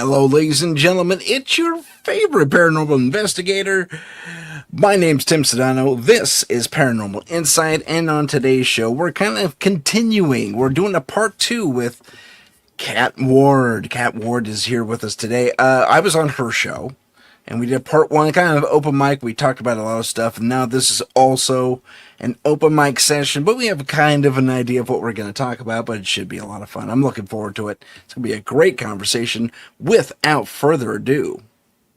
Hello, ladies and gentlemen. It's your favorite paranormal investigator. My name's Tim Sedano. This is Paranormal Insight, and on today's show, we're kind of continuing. We're doing a part 2 with Kat Ward. Kat Ward is here with us today. I was on her show, and we did part 1, kind of open mic. We talked about a lot of stuff, and now this is also an open mic session, but we have kind of an idea of what we're going to talk about, but it should be a lot of fun. I'm looking forward to it. It's going to be a great conversation. Without further ado,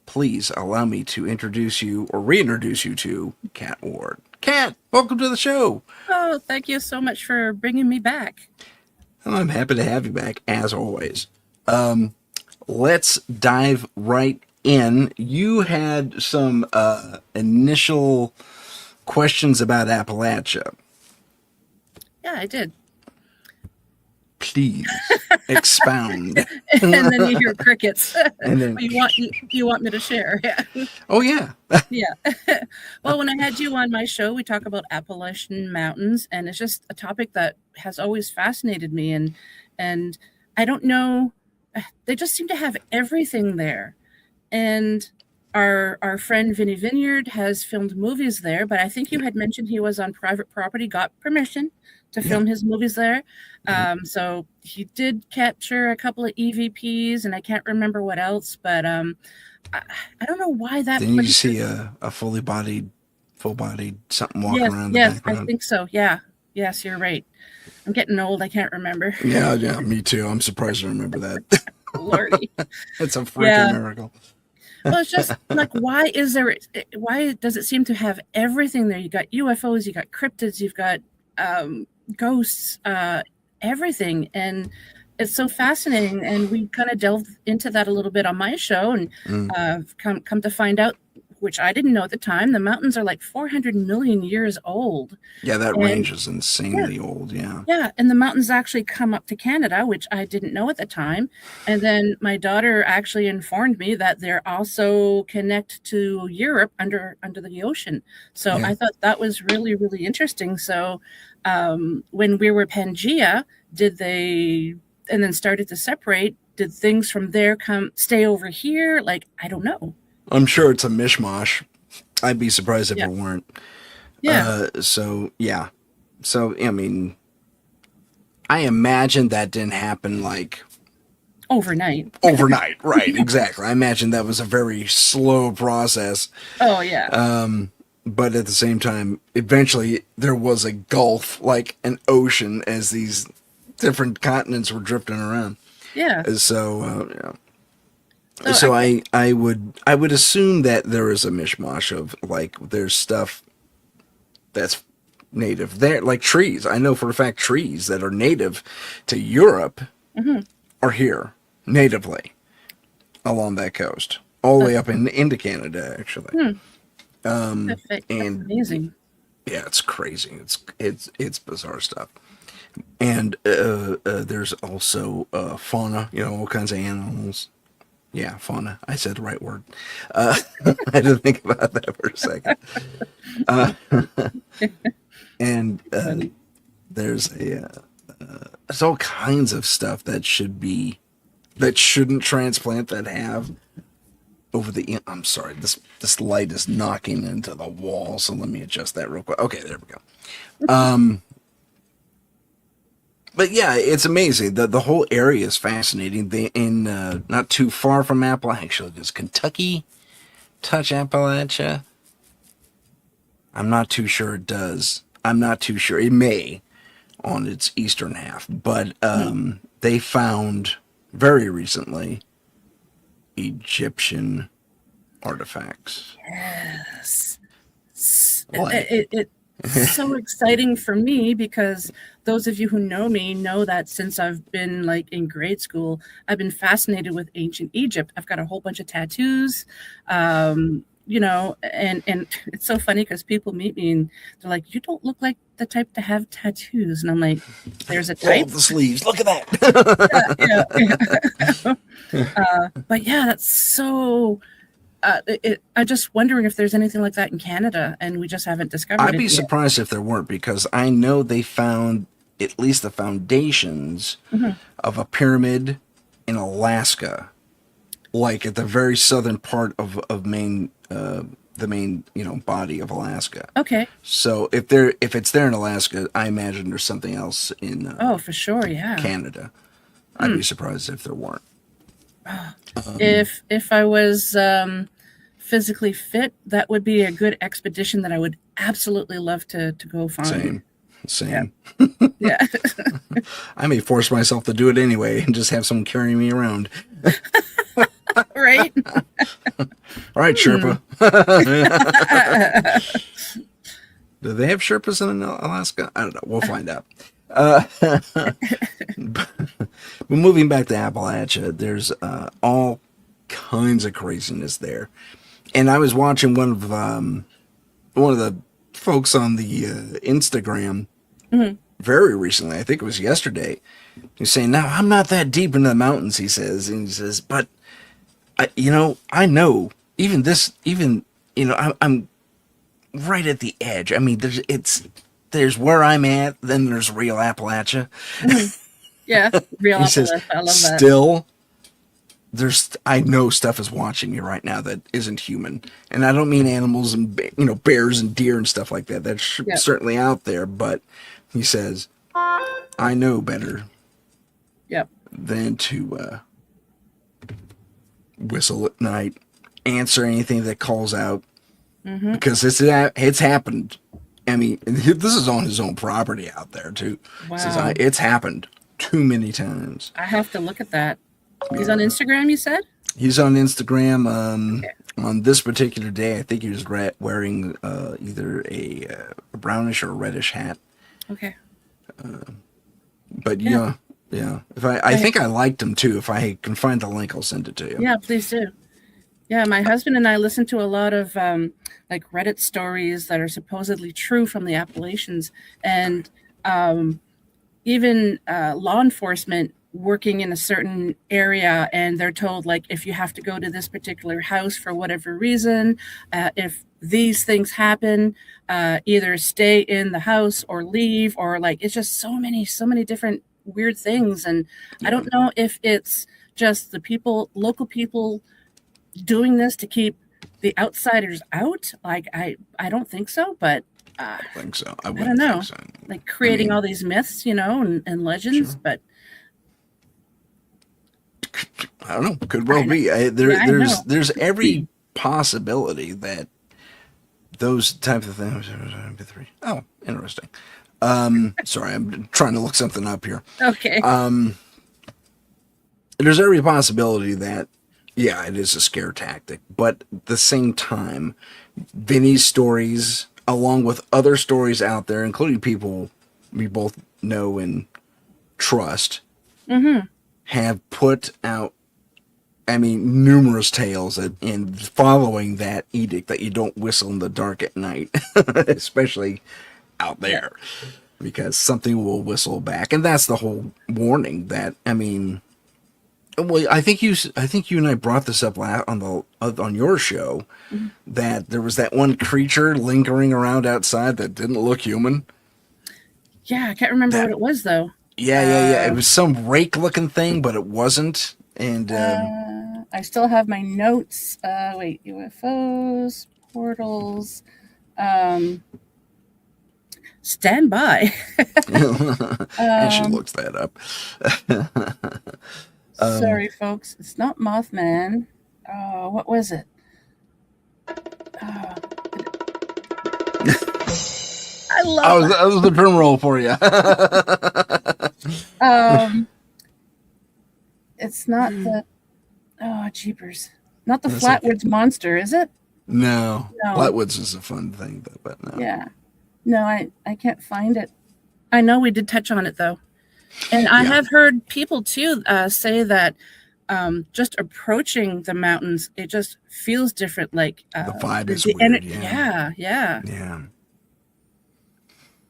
please allow me to introduce you or reintroduce you to Kat Ward. Kat, welcome to the show. Oh, thank you so much for bringing me back. Well, I'm happy to have you back, as always. Let's dive right in. You had some initial questions about Appalachia. Yeah, I did. Please expound. And then you hear crickets. And then you want me to share? Yeah. Oh yeah. Yeah. Well, when I had you on my show, we talk about Appalachian Mountains, and it's just a topic that has always fascinated me. And I don't know, they just seem to have everything there. And our friend Vinnie Vineyard has filmed movies there, but I think you had mentioned he was on private property, got permission to film his movies there. So he did capture a couple of EVPs, and I can't remember what else, but I don't know why that. Didn't you see a full bodied something walking around the background? Yes, I think so. Yeah. Yes, you're right. I'm getting old. I can't remember. Yeah, me too. I'm surprised I remember that. Lordy. It's a freaking miracle. Well, it's just like, why does it seem to have everything there? You got UFOs, you got cryptids, you've got ghosts, everything. And it's so fascinating. And we kind of delved into that a little bit on my show, and come to find out, which I didn't know at the time, the mountains are like 400 million years old. Yeah, that range is insanely old, yeah. Yeah, and the mountains actually come up to Canada, which I didn't know at the time. And then my daughter actually informed me that they're also connect to Europe under the ocean. So I thought that was really, really interesting. So when we were Pangea, and then started to separate, did things from there stay over here? Like, I don't know. I'm sure it's a mishmash. I'd be surprised if it weren't. Yeah. So, I mean, I imagine that didn't happen like overnight. Right, exactly. I imagine that was a very slow process. Oh, yeah. But at the same time, eventually there was a gulf, like an ocean, as these different continents were drifting around. Yeah. So, So I would assume that there is a mishmash of, like, there's stuff that's native there, like trees. I know for a fact trees that are native to Europe are here natively along that coast, all the way up into Canada, actually. That's amazing. Yeah, it's crazy. It's bizarre stuff. And there's also fauna, all kinds of animals. Yeah, fauna. I said the right word. I had to think about that for a second. And there's all kinds of stuff that shouldn't transplant, that have over the. I'm sorry, this light is knocking into the wall, so let me adjust that real quick. Okay, there we go. But yeah, it's amazing. The whole area is fascinating. Not too far from Appalachia, does Kentucky touch Appalachia? I'm not too sure it does. I'm not too sure. It may on its eastern half. But they found very recently Egyptian artifacts. Yes. It's so exciting for me, because those of you who know me know that since I've been like in grade school, I've been fascinated with ancient Egypt. I've got a whole bunch of tattoos, and it's so funny because people meet me and they're like, "You don't look like the type to have tattoos," and I'm like, "There's a type." Roll the sleeves. Look at that. But yeah, that's so. I'm just wondering if there's anything like that in Canada, and we just haven't discovered it. I'd be surprised if there weren't, because I know they found at least the foundations of a pyramid in Alaska like at the very southern part of Maine, the main, body of Alaska. Okay. So if it's there in Alaska, I imagine there's something else in Oh, for sure, yeah. Canada. I'd be surprised if there weren't. If I was physically fit, that would be a good expedition that I would absolutely love to go find. Same. Yeah. I may force myself to do it anyway and just have someone carry me around. Right? All right, Sherpa. Do they have Sherpas in Alaska? I don't know. We'll find out. But moving back to Appalachia, there's all kinds of craziness there. And I was watching one of the folks on the Instagram very recently. I think it was yesterday. He's saying, "Now I'm not that deep into the mountains," he says, and he says, "But I know I'm right at the edge. I mean, there's where I'm at, then there's real Appalachia." Yeah, real He Appalachia. says, I love that. still, I know stuff is watching me right now that isn't human, and I don't mean animals and bears and deer and stuff like that. That's certainly out there, but he says, I know better. Yep. Than to whistle at night, answer anything that calls out, because it's happened. I mean, this is on his own property out there too. Wow. Says, it's happened too many times. I have to look at that. He's on Instagram, you said? He's on Instagram. On this particular day, I think he was wearing either a brownish or reddish hat. Okay. But yeah. If I think I liked him too. If I can find the link, I'll send it to you. Yeah, please do. Yeah, my husband and I listen to a lot of like Reddit stories that are supposedly true from the Appalachians, and even law enforcement working in a certain area, and they're told, like, if you have to go to this particular house for whatever reason, if these things happen, either stay in the house or leave, or like, it's just so many different weird things. And I don't know if it's just the local people doing this to keep the outsiders out. Like, I don't think so, but I think so. I don't know. Think so. Like creating all these myths, and legends, Sure. but I don't know. Could well be. There's every possibility that those types of things. Oh, interesting. Sorry, I'm trying to look something up here. okay. There's every possibility that, it is a scare tactic, but at the same time, Vinnie's stories, along with other stories out there, including people we both know and trust, have put out, numerous tales in following that edict that you don't whistle in the dark at night, especially out there, because something will whistle back. And that's the whole warning that, well, I think you and I brought this up on your show, that there was that one creature lingering around outside that didn't look human. Yeah, I can't remember what it was though. Yeah. It was some rake-looking thing, but it wasn't. And I still have my notes. Wait, UFOs, portals. Stand by. and she looks that up. Sorry, folks. It's not Mothman. What was it? I love that was the drum roll for you. It's not the... Oh, jeepers. Not the Flatwoods Monster, is it? No. Flatwoods is a fun thing, but no. Yeah. No, I can't find it. I know we did touch on it, though. And I have heard people, too, say that just approaching the mountains, it just feels different. Like the vibe is weird. Yeah.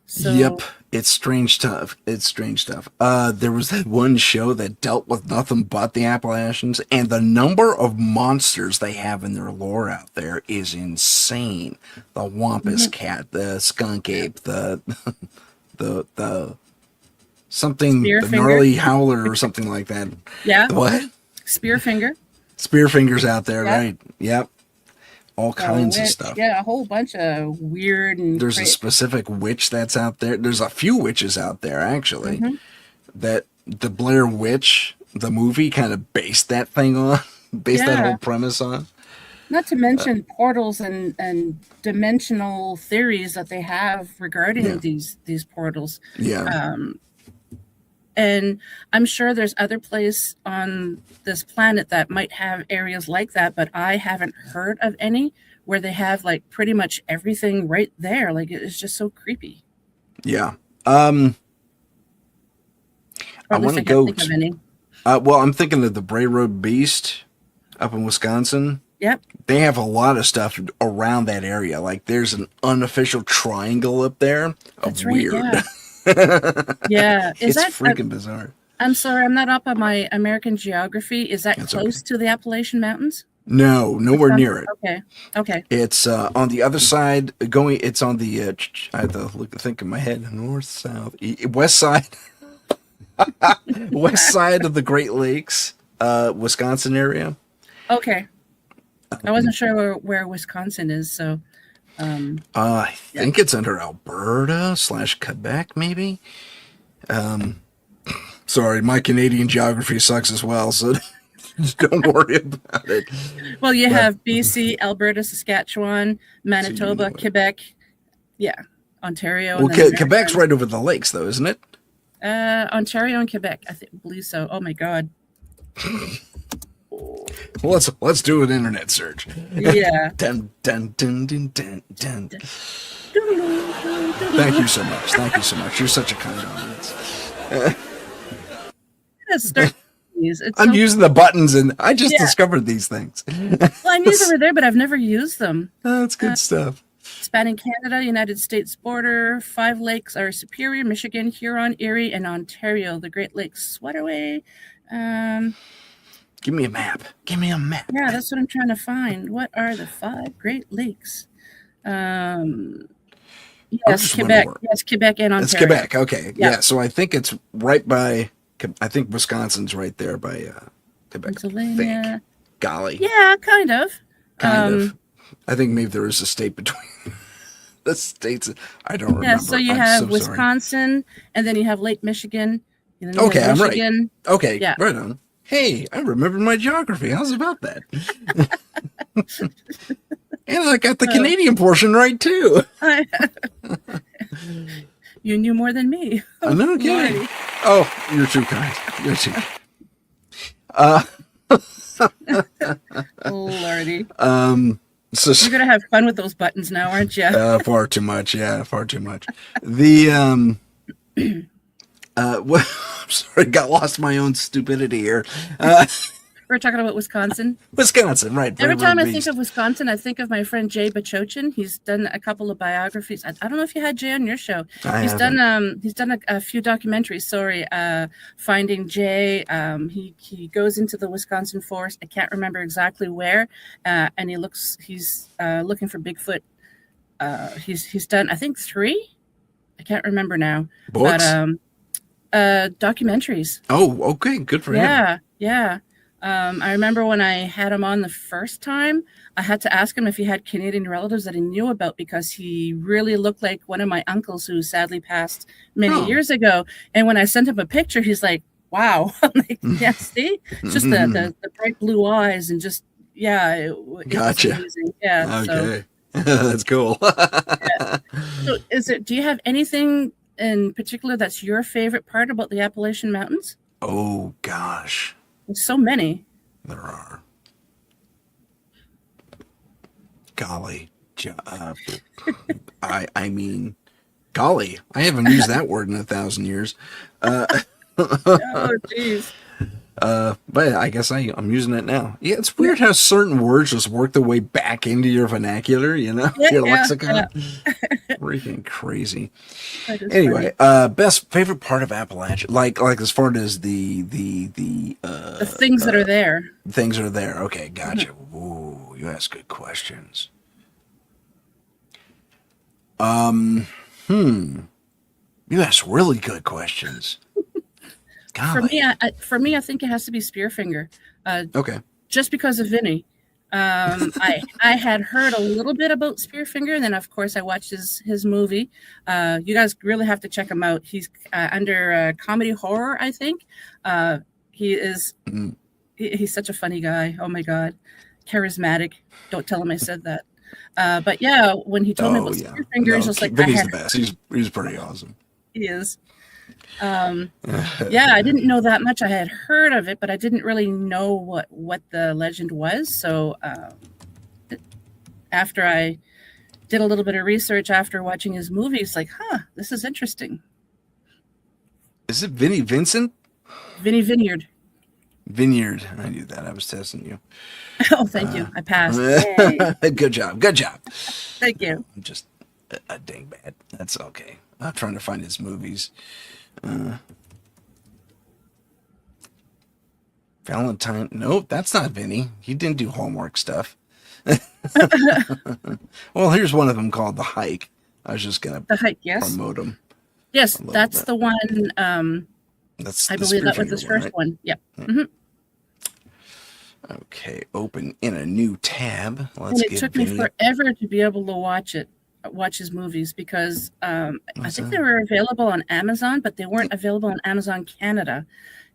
So, yep. It's strange stuff. There was that one show that dealt with nothing but the Appalachians, and the number of monsters they have in their lore out there is insane. The Wampus Cat, the Skunk Ape, the something, the Gnarly Howler or something like that. Yeah. The what? Spearfinger. Spearfinger's out there, Yep. right? Yep. All kinds of witch, stuff. yeah, a whole bunch of weird and There's a specific witch that's out there. There's a few witches out there, actually. Mhm. That the Blair Witch, the movie, kind of based that thing on, based that Yeah. whole premise on. Not to mention portals and dimensional theories that they have regarding Yeah. these portals. Yeah. And I'm sure there's other places on this planet that might have areas like that, but I haven't heard of any where they have like pretty much everything right there. Like it's just so creepy. Yeah. Or I at least want to can't go. think of any. Well, I'm thinking of the Bray Road Beast up in Wisconsin. Yep. They have a lot of stuff around that area. Like there's an unofficial triangle up there of That's right, weird. yeah. Yeah. It's freaking bizarre. I'm sorry, I'm not up on my American geography. Is that That's close to the Appalachian Mountains? No, nowhere near it. Okay. Okay. It's on the other side. It's on the. I have to think in my head. North, south, west side. West side of the Great Lakes, Wisconsin area. Okay. I wasn't sure where Wisconsin is, so I think it's under Alberta / Quebec, maybe. Sorry, my Canadian geography sucks as well, so just don't worry about it. well, you have BC, Alberta, Saskatchewan, Manitoba, Quebec, Ontario. Well, and then Quebec's right over the lakes, though, isn't it? Ontario and Quebec, believe so. Oh my God. Well, let's do an internet search. Yeah. Dun, dun, dun, dun, dun, dun. Thank you so much. Thank you so much. You're such a kind audience. Let's start these. It's I'm so- using the buttons, and I just Yeah. discovered these things. Well, I knew they were there, but I've never used them. That's good stuff. Spanning Canada, United States border. 5 lakes are Superior, Michigan, Huron, Erie, and Ontario. The Great Lakes Waterway. Give me a map. Give me a map. Yeah, that's what I'm trying to find. What are the 5 Great Lakes? Yes, just Quebec. wondering. Yes, Quebec and Ontario. It's Quebec. Okay. Yeah. Yeah. So I think it's right by. I think Wisconsin's right there by Quebec. Pennsylvania. I think. Golly. Yeah, kind of. Kind of. I think maybe there is a state between the states. I don't remember. Yeah, so you I'm have so sorry. Wisconsin, and then you have Lake Michigan. And then you Okay, have I'm right. Michigan. Okay. Yeah. Right on. Hey, I remember my geography. How's about that? And I got the Canadian portion right too. You knew more than me. No kidding. Lordy. Oh, you're too kind. You're too kind. Lordy. So You're going to have fun with those buttons now, aren't you? far too much. Yeah, far too much. The what? I'm sorry, got lost in my own stupidity here. We're talking about Wisconsin. Wisconsin, right? Every Bray time Road I think Beast. of Wisconsin, I think of my friend Jay Bachochin. He's done a couple of biographies. I don't know if you had Jay on your show. He's done a few documentaries. Sorry, Finding Jay. He goes into the Wisconsin forest. I can't remember exactly where, and he's looking for Bigfoot. He's done, I think, 3. I can't remember now. Books? But documentaries. Oh, okay, good for him. Yeah. I remember when I had him on the first time, I had to ask him if he had Canadian relatives that he knew about because he really looked like one of my uncles who sadly passed many years ago. And when I sent him a picture, he's like, wow. I'm like, yeah, see? It's just the bright blue eyes and just, it Gotcha. was amazing. Yeah. Okay. That's cool. So do you have anything in particular that's your favorite part about the Appalachian Mountains? Oh, gosh. There's so many. There are. Golly. I mean, golly. I haven't used that word in 1,000 years. Oh, jeez. But I guess I'm using it now. Yeah, it's weird how certain words just work their way back into your vernacular, your lexicon. Freaking crazy. Anyway, best favorite part of Appalachia, like as far as the things that are there. Things are there. Okay, gotcha. Ooh, you ask good questions. You ask really good questions. For me, I think it has to be Spearfinger. Okay. just because of Vinnie. I had heard a little bit about Spearfinger, and then of course I watched his movie. You guys really have to check him out. He's under comedy horror, I think. He is he's such a funny guy. Oh my god, charismatic. Don't tell him I said that. But yeah, when he told me about Spearfinger, I was like, Vinny's the best. He's pretty awesome. He is. Yeah, I didn't know that much. I had heard of it, but I didn't really know what the legend was. So after I did a little bit of research after watching his movie, it's like, this is interesting. Is it Vinnie Vincent? Vinnie Vineyard. Vineyard. I knew that. I was testing you. Oh, thank you. I passed. Yay. Good job. Good job. Thank you. I'm just a dingbat. That's okay. I'm trying to find his movies. Valentine. Nope, that's not Vinny. He didn't do Hallmark stuff. Well, here's one of them called The Hike. I was just going to promote him. Yes, that's the one. That's I believe that was his first one. Yep. Mm-hmm. Okay, open in a new tab. And it took me forever to be able to watch his movies because I think they were available on Amazon, but they weren't available on Amazon Canada.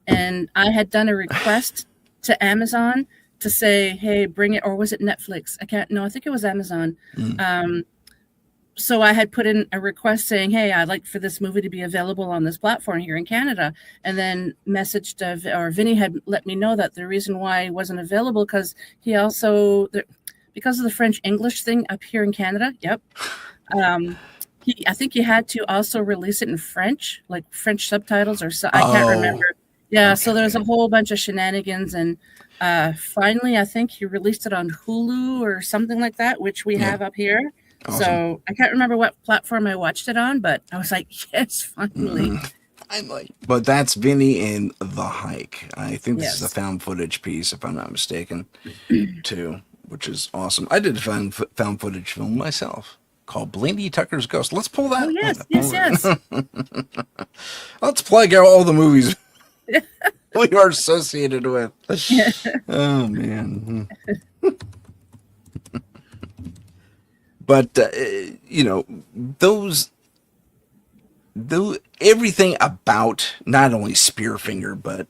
And I had done a request to Amazon to say, hey, bring it, or was it Netflix? I think it was Amazon. So I had put in a request saying, hey, I'd like for this movie to be available on this platform here in Canada. And then Vinny had let me know that the reason why it wasn't available because he also, because of the French-English thing up here in Canada, I think he had to also release it in French, like French subtitles or so. I can't remember. Yeah, okay. So there's a whole bunch of shenanigans. And finally, I think he released it on Hulu or something like that, which we have up here. Awesome. So I can't remember what platform I watched it on, but I was like, yes, finally. Finally. But that's Vinny in The Hike. I think this is a found footage piece, if I'm not mistaken, too, which is awesome. I did a found footage film myself called Blaney Tucker's Ghost. Let's pull that. Oh, yes. Let's plug all the movies we are associated with. Oh, man. But, everything about not only Spearfinger, but,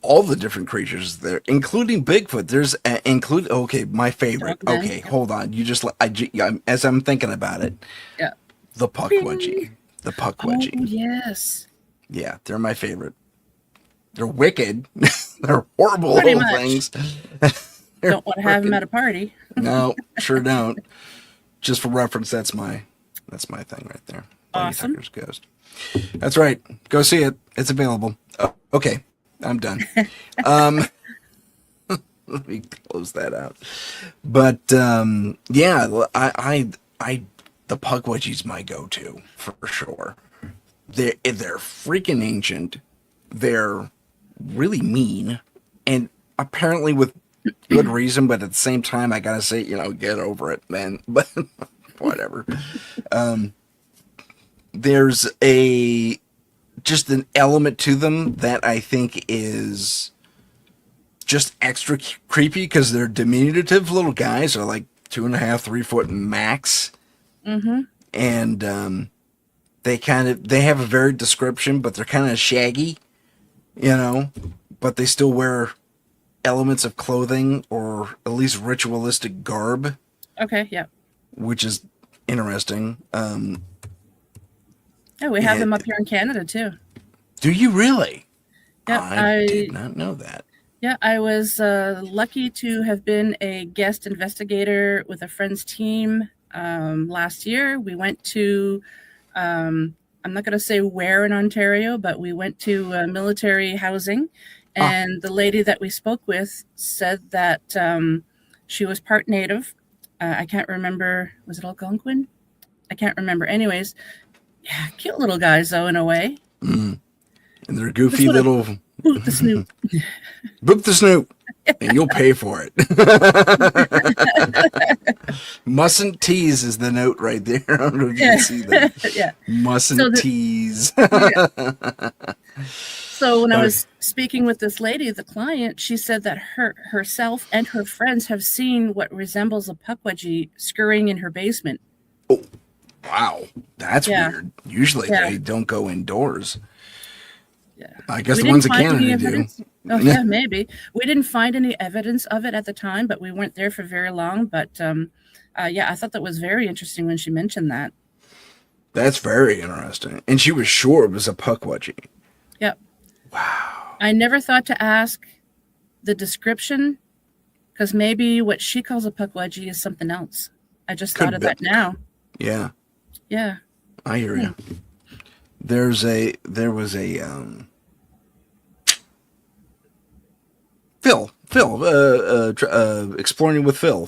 all the different creatures there, including Bigfoot. There's, my favorite. Okay, hold on. as I'm thinking about it. Yeah. The Pukwudgie. The Pukwudgie. Oh, yes. Yeah, they're my favorite. They're wicked. They're horrible little things. Don't want to have them at a party. No, sure don't. Just for reference, that's my thing right there. Awesome. Tucker's Ghost. That's right. Go see it. It's available. Oh, okay, I'm done. Let me close that out. But I the Pukwudgie's my go-to for sure. They're freaking ancient. They're really mean, and apparently with good reason, but at the same time, I gotta say, get over it, man. But whatever. There's just an element to them that I think is just extra creepy because they're diminutive little guys. They're like 2.5, 3 foot max. Mm-hmm. And they have a varied description, but they're kind of shaggy, but they still wear elements of clothing or at least ritualistic garb. Okay, yeah. Which is interesting. We have them up here in Canada too. Do you really? Yeah, I did not know that. Yeah, I was lucky to have been a guest investigator with a friend's team last year. We went to, I'm not going to say where in Ontario, but we went to military housing. And the lady that we spoke with said that she was part Native. I can't remember. Was it Algonquin? I can't remember. Anyways, yeah, cute little guys, though, in a way. Mm. And they're goofy little... Boot the snoop. Boot the snoop. And you'll pay for it. Mustn't tease is the note right there. I don't know if you can see that. Yeah. Mustn't tease. So when I was speaking with this lady, the client, she said that herself and her friends have seen what resembles a pukwudgie scurrying in her basement. Oh, wow. That's weird. Usually they don't go indoors. Yeah. I guess the ones in Canada do. Oh, yeah, maybe. We didn't find any evidence of it at the time, but we weren't there for very long. But I thought that was very interesting when she mentioned that. That's very interesting. And she was sure it was a pukwudgie. Yep. Wow. I never thought to ask the description because maybe what she calls a pukwudgie is something else. I just thought of that now. Yeah. Yeah. I hear you. There was a Phil, exploring with Phil,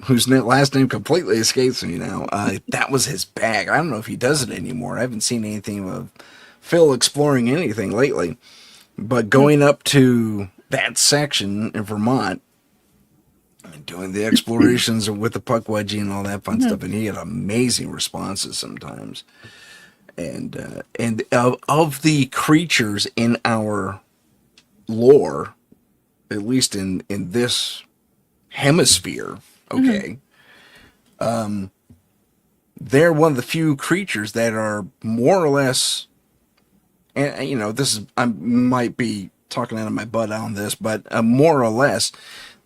whose last name completely escapes me now. That was his bag. I don't know if he does it anymore. I haven't seen anything of Phil exploring anything lately, but going up to that section in Vermont and doing the explorations with the pukwudgie and all that fun stuff, and he had amazing responses sometimes. And of the creatures in our lore, at least in this hemisphere, they're one of the few creatures that are more or less, and this is, I might be talking out of my butt on this, but more or less,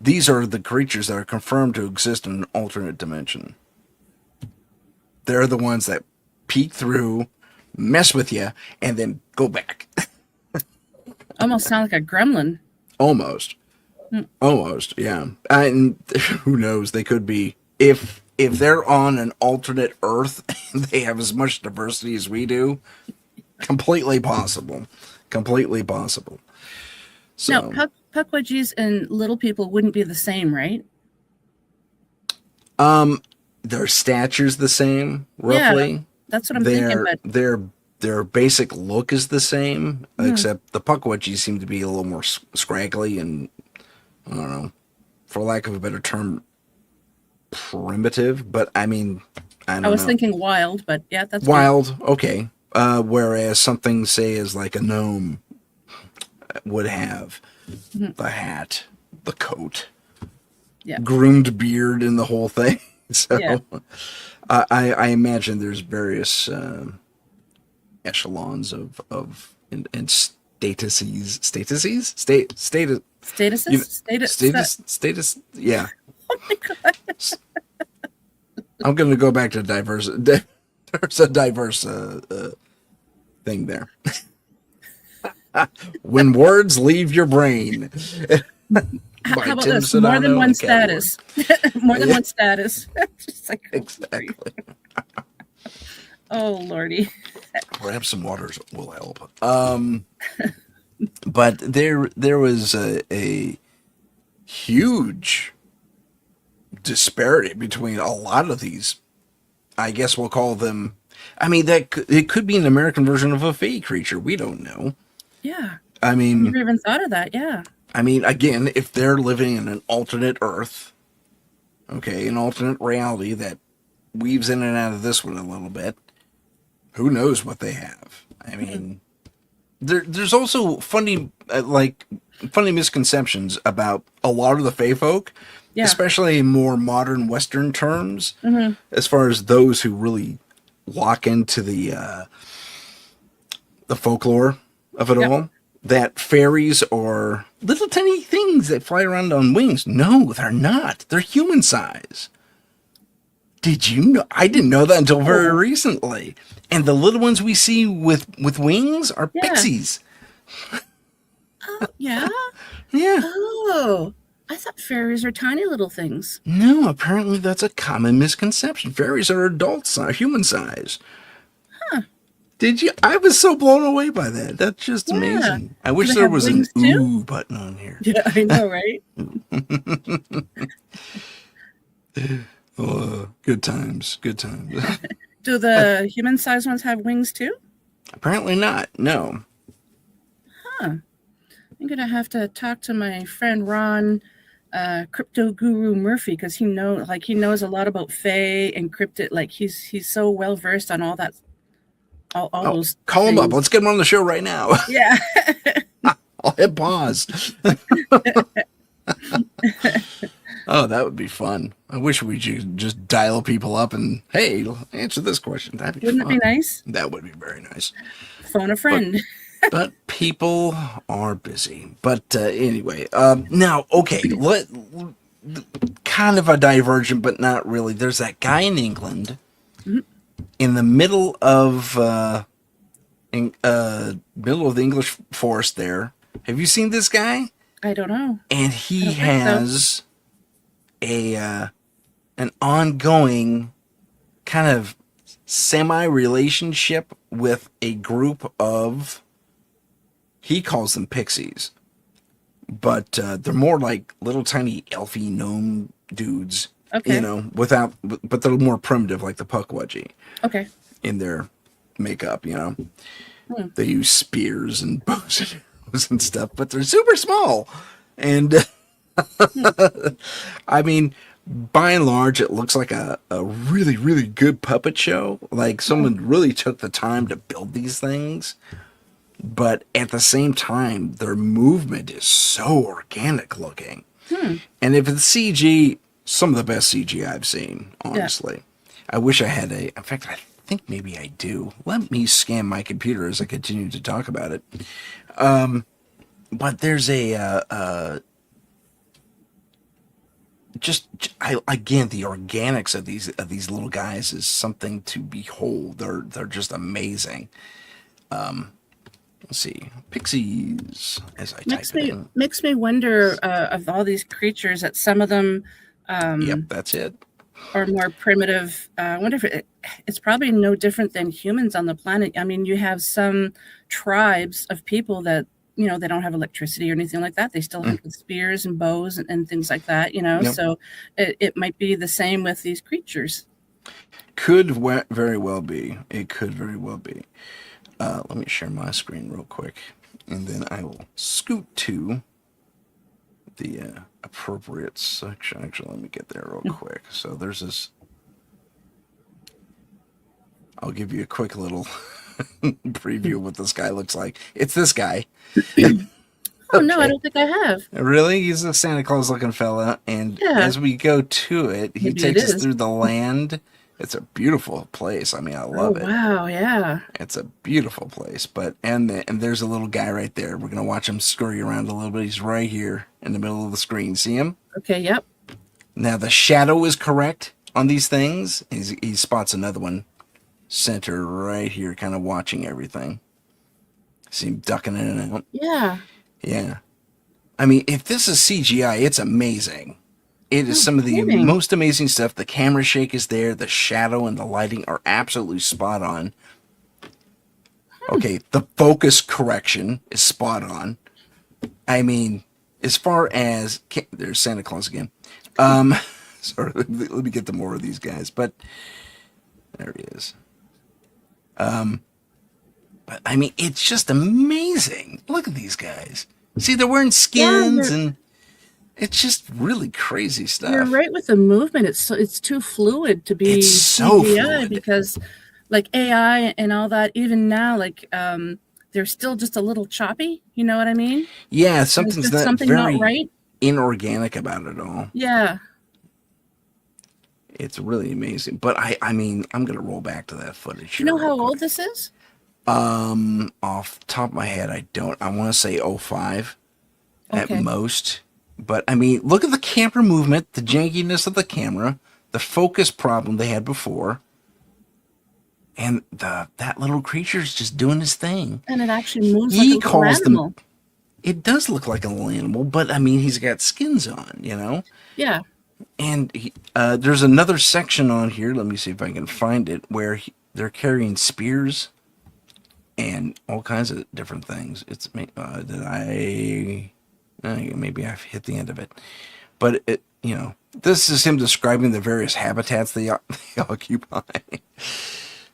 these are the creatures that are confirmed to exist in an alternate dimension. They're the ones that peek through, mess with you, and then go back. Almost sound like a gremlin. Almost, yeah. And who knows? They could be, if they're on an alternate Earth and they have as much diversity as we do. Completely possible. So, now, pukwudgies and little people wouldn't be the same, right? Their stature's the same, roughly. Yeah, that's what I'm thinking. But their basic look is the same, except the pukwudgies seem to be a little more scraggly and, I don't know, for lack of a better term, primitive. But I mean, I was thinking wild, but yeah, that's wild. Good. Okay. Whereas something, say, is like a gnome would have the hat, the coat, groomed beard, and the whole thing. So I imagine there's various echelons of and statuses. Yeah. Oh my gosh. I'm going to go back to diverse. There's a diverse thing there. When words leave your brain. How about this? More than one status. More than one status. Just like, exactly. Oh, Lordy. Perhaps some waters will help. But there was a huge disparity between a lot of these. I guess we'll call them. I mean, it could be an American version of a fey creature. We don't know. Yeah. I mean, never even thought of that. Yeah. I mean, again, if they're living in an alternate Earth, an alternate reality that weaves in and out of this one a little bit, who knows what they have? I mean, there's also funny misconceptions about a lot of the fey folk, especially in more modern Western terms, as far as those who really lock into the folklore of it all. That fairies are little tiny things that fly around on wings. No, they're not. They're human size. Did you know? I didn't know that until very recently. And the little ones we see with wings are pixies. Oh, yeah? Yeah. Oh, I thought fairies are tiny little things. No, apparently that's a common misconception. Fairies are adult size, human size. Huh. Did you? I was so blown away by that. That's just amazing. I wish there was an ooh button on here. Yeah, I know, right? Oh, good times. Good times. Do the human-sized ones have wings too? Apparently not. No. Huh. I'm gonna have to talk to my friend Ron, Crypto Guru Murphy, because he knows a lot about Fae and cryptid. Like he's so well versed on all that. all those call him up. things. Let's get him on the show right now. Yeah. I'll hit pause. Oh, that would be fun. I wish we could just dial people up and, hey, answer this question. That'd be Wouldn't fun. it be nice? That would be very nice. Phone a friend. But people are busy. But anyway, now, okay, kind of a divergent, but not really. There's that guy in England in the middle of the English forest there. Have you seen this guy? I don't know. And he has an ongoing kind of semi-relationship with a group of, he calls them pixies, but they're more like little tiny elfy gnome dudes, Okay. you know, but they're more primitive, like the Pukwudgie Okay. in their makeup, you know. They use spears and bows and arrows and stuff, but they're super small. And I mean, by and large, it looks like a really, really good puppet show. Like someone really took the time to build these things. But at the same time, their movement is so organic looking. And if it's CG, some of the best CG I've seen, honestly. Yeah. I wish I had in fact, I think maybe I do. Let me scan my computer as I continue to talk about it. But there's again, the organics of these little guys is something to behold. They're just amazing. Let's see, pixies. As I type it in. Makes me wonder of all these creatures that some of them. Yep, that's it. Are more primitive. I wonder if it's probably no different than humans on the planet. I mean, you have some tribes of people that, you know, they don't have electricity or anything like that. They still have spears and bows and things like that, you know. Yep. So it might be the same with these creatures. Could very well be. It could very well be. Let me share my screen real quick, and then I will scoot to the appropriate section. Actually, let me get there real quick. So there's this. I'll give you a quick little preview of what this guy looks like. It's this guy. Oh, no, I don't think I have. Really? He's a Santa Claus looking fella. And as we go to it, he takes us through the land. It's a beautiful place. I mean, I love it. Wow, yeah. It's a beautiful place. But and there's a little guy right there. We're going to watch him scurry around a little bit. He's right here in the middle of the screen. See him? Okay, yep. Now, the shadow is correct on these things. He spots another one center right here, kind of watching everything. See him ducking in and out. Yeah. Yeah. I mean, if this is CGI, it's amazing. It is some of the most amazing stuff. The camera shake is there. The shadow and the lighting are absolutely spot on. Okay, the focus correction is spot on. I mean, as far as... There's Santa Claus again. Sorry, let me get to more of these guys. But there he is. But, I mean, it's just amazing. Look at these guys. See, they're wearing skins and... It's just really crazy stuff. You're right with the movement. It's too fluid to be so CGI fluid. Because like AI and all that, even now, like they're still just a little choppy. You know what I mean? Yeah, something's not very not right. Inorganic about it all. Yeah. It's really amazing. But I mean, I'm gonna roll back to that footage. Do you know how old this is? Off the top of my head, I don't. I want to say 05 at most. But, I mean, look at the camera movement, the jankiness of the camera, the focus problem they had before, and that little creature's just doing his thing. And it actually moves like a little animal. It does look like a little animal, but, I mean, he's got skins on, you know? Yeah. And there's another section on here, let me see if I can find it, where they're carrying spears and all kinds of different things. Maybe I've hit the end of it. But, this is him describing the various habitats they occupy.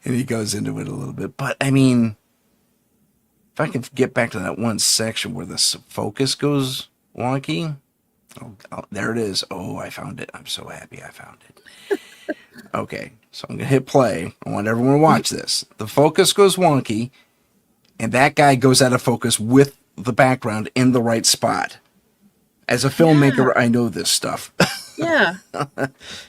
And he goes into it a little bit. But, I mean, if I can get back to that one section where the focus goes wonky. Oh, there it is. Oh, I found it. I'm so happy I found it. Okay, so I'm going to hit play. I want everyone to watch this. The focus goes wonky, and that guy goes out of focus with the background in the right spot. As a filmmaker, I know this stuff. Yeah.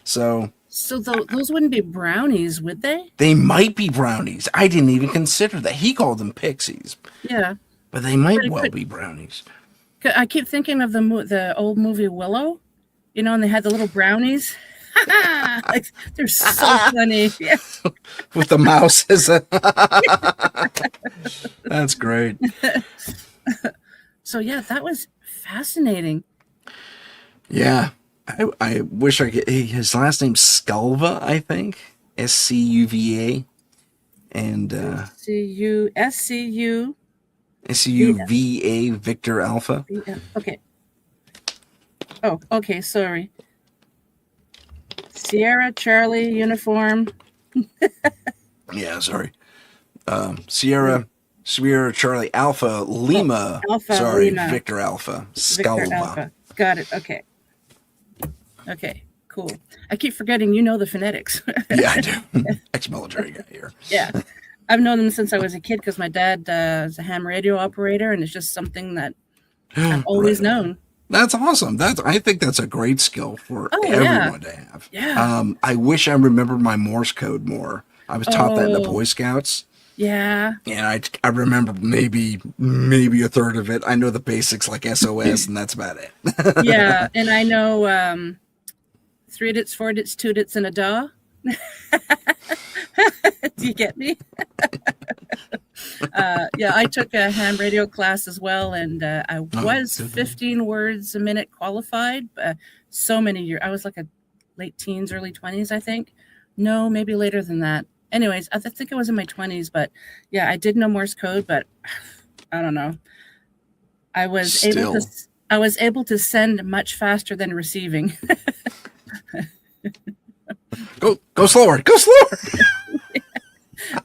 So those wouldn't be brownies, would they? They might be brownies. I didn't even consider that. He called them pixies. Yeah. But they might be brownies. I keep thinking of the old movie Willow, and they had the little brownies. Like, they're so funny. Yeah. With the mouse as a... That's great. So, yeah, that was fascinating. Yeah. I wish I could... His last name's Sculva, I think. Scuva. And... S-C-U... Suva, Victor Alpha. Okay. Oh, okay, sorry. Sierra, Charlie, uniform. Yeah, sorry. Sierra, Charlie, Alpha, Lima. Lima. Victor Alpha. Sculva. Victor Alpha. Got it. Okay. Okay, cool. I keep forgetting the phonetics. Yeah, I do. Ex-military guy here. Yeah. I've known them since I was a kid because my dad is a ham radio operator, and it's just something that I've always known. That's awesome. I think that's a great skill for everyone to have. Yeah. I wish I remembered my Morse code more. I was taught that in the Boy Scouts. Yeah. And I remember maybe a third of it. I know the basics like SOS, and that's about it. Yeah, and I know 3 dits, 4 dits, 2 dits, and a da. Do you get me? Yeah, I took a ham radio class as well, and I was 15 words a minute qualified. So many years. I was like a late teens, early 20s, I think. No, maybe later than that. Anyways, I think I was in my 20s, but yeah, I did know Morse code, but I don't know. I was able to send much faster than receiving. Go slower. Go slower.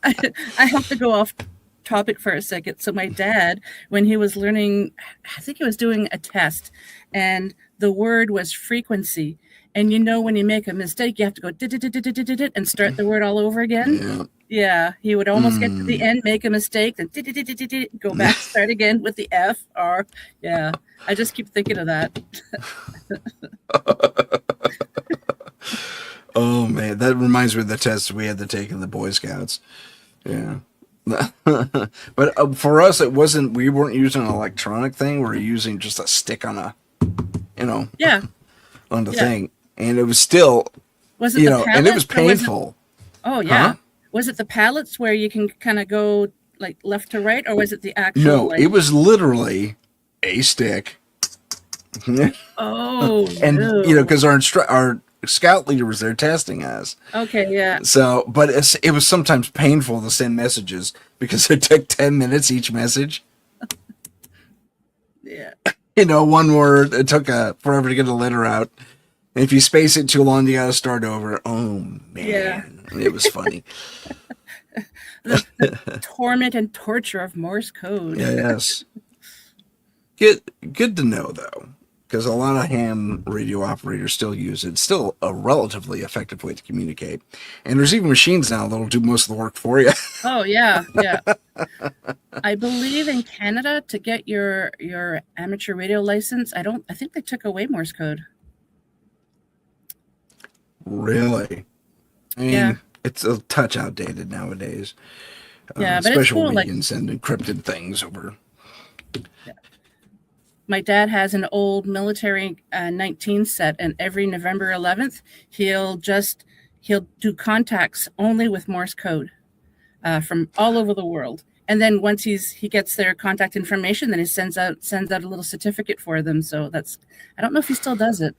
I have to go off topic for a second. So my dad, when he was learning, I think he was doing a test, and the word was frequency. And when you make a mistake, you have to go and start the word all over again. Yeah, he would almost get to the end, make a mistake, then go back, start again with the F, R. Yeah, I just keep thinking of that. Oh, man, that reminds me of the tests we had to take in the Boy Scouts. Yeah. But for us, we weren't using an electronic thing. We were using just a stick on on the thing. And it was still, was it the and it was painful. Oh, yeah. Huh? Was it the pallets where you can kind of go like left to right, or was it the actual? No, it was literally a stick. Oh, and because our scout leader was there testing us. Okay, yeah. So, but it was sometimes painful to send messages because it took 10 minutes each message. Yeah. One word, it took forever to get a letter out. And if you space it too long, you got to start over. Oh, man. Yeah. It was funny. the torment and torture of Morse code. Yes. Good to know, though, because a lot of ham radio operators still use it. It's still a relatively effective way to communicate. And there's even machines now that'll do most of the work for you. Oh, yeah, yeah. I believe in Canada, to get your amateur radio license, I think they took away Morse code. Really? I mean, it's a touch outdated nowadays. Yeah, but it's cool. Especially when you can send encrypted things over. Yeah. My dad has an old military 19 set, and every November 11th, he'll do contacts only with Morse code from all over the world. And then once he gets their contact information, then he sends out a little certificate for them. So I don't know if he still does it.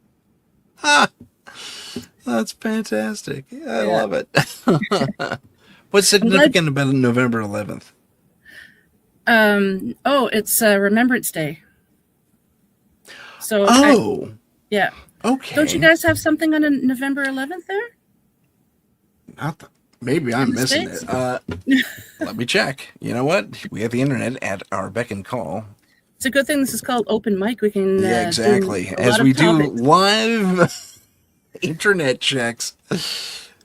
That's fantastic. I love it. What's significant about November 11th? It's Remembrance Day. So yeah. Okay. Don't you guys have something on November 11th there? Maybe I'm missing it. Let me check. You know what? We have the internet at our beck and call. It's a good thing this is called open mic. We can exactly. As we do live internet checks.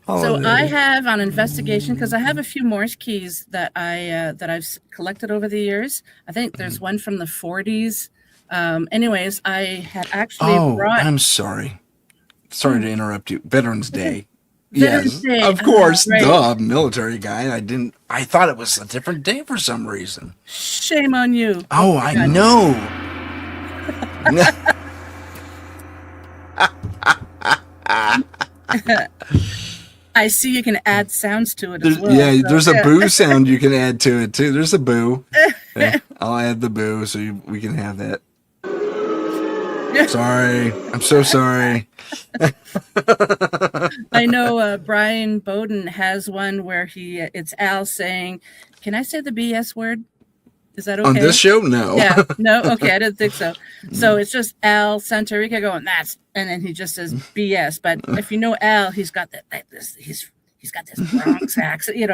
So I have on investigation, because I have a few Morse keys that I've collected over the years. I think there's one from the 40s. Anyways, I had actually brought. I'm sorry. Sorry to interrupt you. Veterans Day. Veterans Day. Of course. Right. Duh, military guy. I thought it was a different day for some reason. Shame on you. Oh, I know. I see you can add sounds to it as well. Yeah, so, there's a boo sound you can add to it too. There's a boo. Yeah, I'll add the boo so we can have that. Sorry. I'm so sorry. I know Brian Bowden has one where it's Al saying, "Can I say the BS word? Is that okay?" On this show? No. Yeah. No? Okay, I didn't think so. So it's just Al Santarica going, and then he just says BS. But if you know Al, he's got he's got this Bronx accent,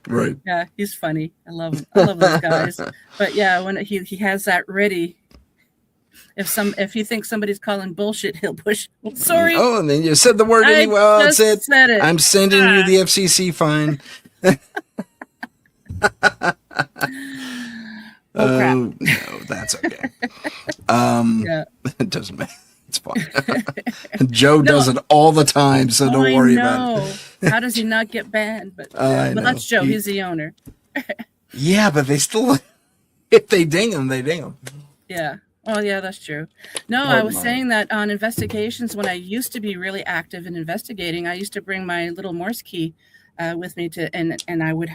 right. Yeah, he's funny. I love those guys. But yeah, when he has that ready, if he thinks somebody's calling bullshit, he'll push. Well, sorry. Oh, and then you said the word anyway. Well, that's it. Said it. I'm sending you the FCC fine. Oh, crap. No, that's okay. Yeah. It doesn't matter. It's fine. Joe does it all the time, so don't worry about it. How does he not get banned? But that's Joe. He's the owner. Yeah, but they still, if they ding him, they ding him. Yeah. Oh, yeah, that's true. No, I was saying that on investigations, when I used to be really active in investigating, I used to bring my little Morse key with me and I would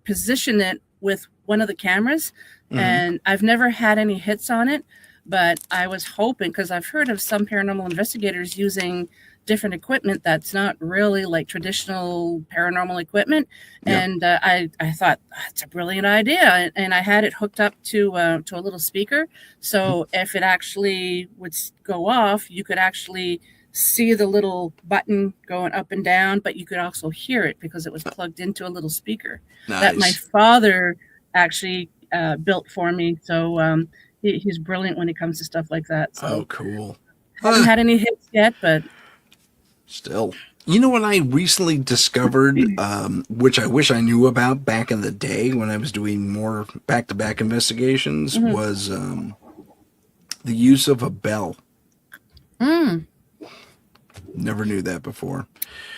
position it with one of the cameras. And I've never had any hits on it, but I was hoping, because I've heard of some paranormal investigators using different equipment that's not really like traditional paranormal equipment. Yeah. And I thought that's a brilliant idea. And I had it hooked up to a little speaker. So if it actually would go off, you could actually see the little button going up and down, but you could also hear it because it was plugged into a little speaker. Nice. That my father actually built for me. So he's brilliant when it comes to stuff like that. So, oh, cool. Haven't had any hits yet, but still. You know what I recently discovered, which I wish I knew about back in the day when I was doing more back-to-back investigations, was the use of a bell. Never knew that before.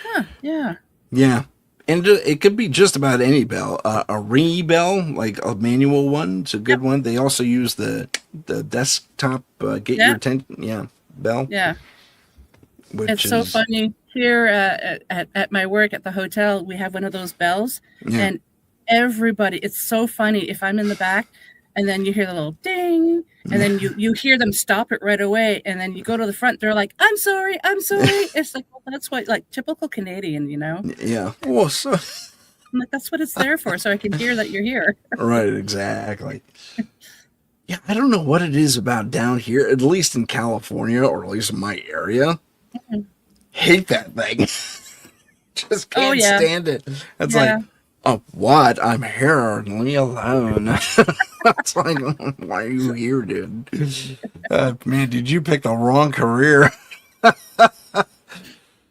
Huh, yeah. Yeah. And it could be just about any bell. A ringy bell, like a manual one, it's a good one. They also use the desktop get your attention, bell. Yeah. It's so funny. Here at my work at the hotel, we have one of those bells. Yeah. And everybody, it's so funny. If I'm in the back and then you hear the little ding, and then you hear them stop it right away, and then you go to the front, they're like, I'm sorry. It's like, well, that's what, like, typical Canadian, Yeah. Well, so I'm like, that's what it's there for, so I can hear that you're here. Right, exactly. Yeah, I don't know what it is about down here, at least in California, or at least in my area. Hate that thing. Just can't stand it. It's like, oh, what? I'm here. Leave me alone. It's like, why are you here, dude? Man, did you pick the wrong career? Well,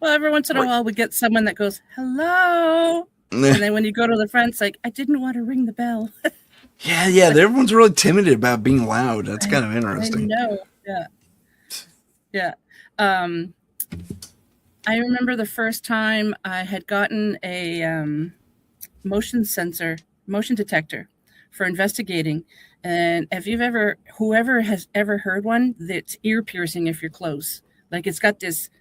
every once in a while we get someone that goes, hello. And then when you go to the front, it's like, I didn't want to ring the bell. Yeah. Everyone's really timid about being loud. That's kind of interesting. I know. Yeah. I remember the first time I had gotten a motion detector for investigating. And whoever has ever heard one, that's ear piercing if you're close. Like, it's got this.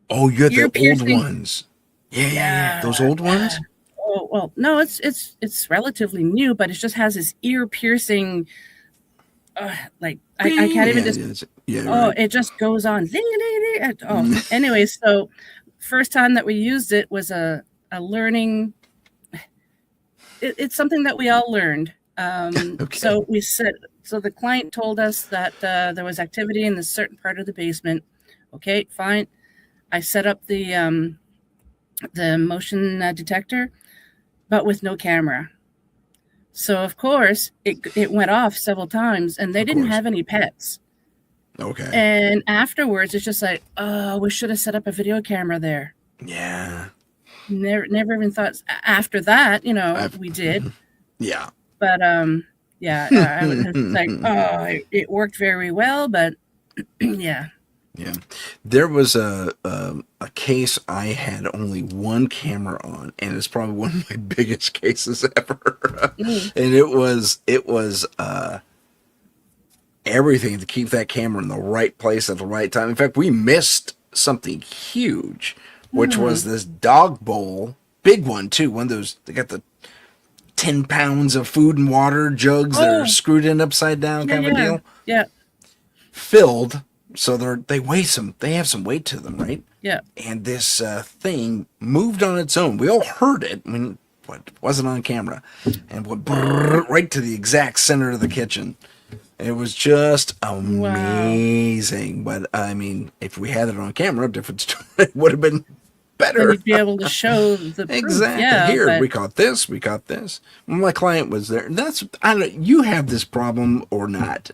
Oh, you got the old ones. Yeah. Those old ones? Oh, well, no, it's relatively new, but it just has this ear piercing, like, I can't even just. Right. It just goes on. Ding, ding, ding. Oh, anyway, so first time that we used it was a learning. It's something that we all learned. Okay. So the client told us that there was activity in this certain part of the basement. Okay, fine. I set up the motion detector, but with no camera. So of course it went off several times, and they didn't have any pets. Okay. And afterwards, it's just like, oh, we should have set up a video camera there. Yeah. never even thought after that, we did. Yeah. But yeah, I was like, oh, it worked very well, but yeah. Yeah. There was a case I had only one camera on, and it's probably one of my biggest cases ever. And it was everything to keep that camera in the right place at the right time. In fact, we missed something huge, which was this dog bowl, big one too. One of those, they got the 10 pounds of food and water jugs that are screwed in upside down kind of a deal. Yeah. Filled. So they have some weight to them, right? Yeah. And this thing moved on its own. We all heard it. I mean, it wasn't on camera. And went right to the exact center of the kitchen. It was just amazing. Wow. But, I mean, if we had it on camera, different story. It would have been better. Then you'd be able to show the proof. Exactly. Yeah, Here, we caught this. When my client was there. I don't know, you have this problem or not?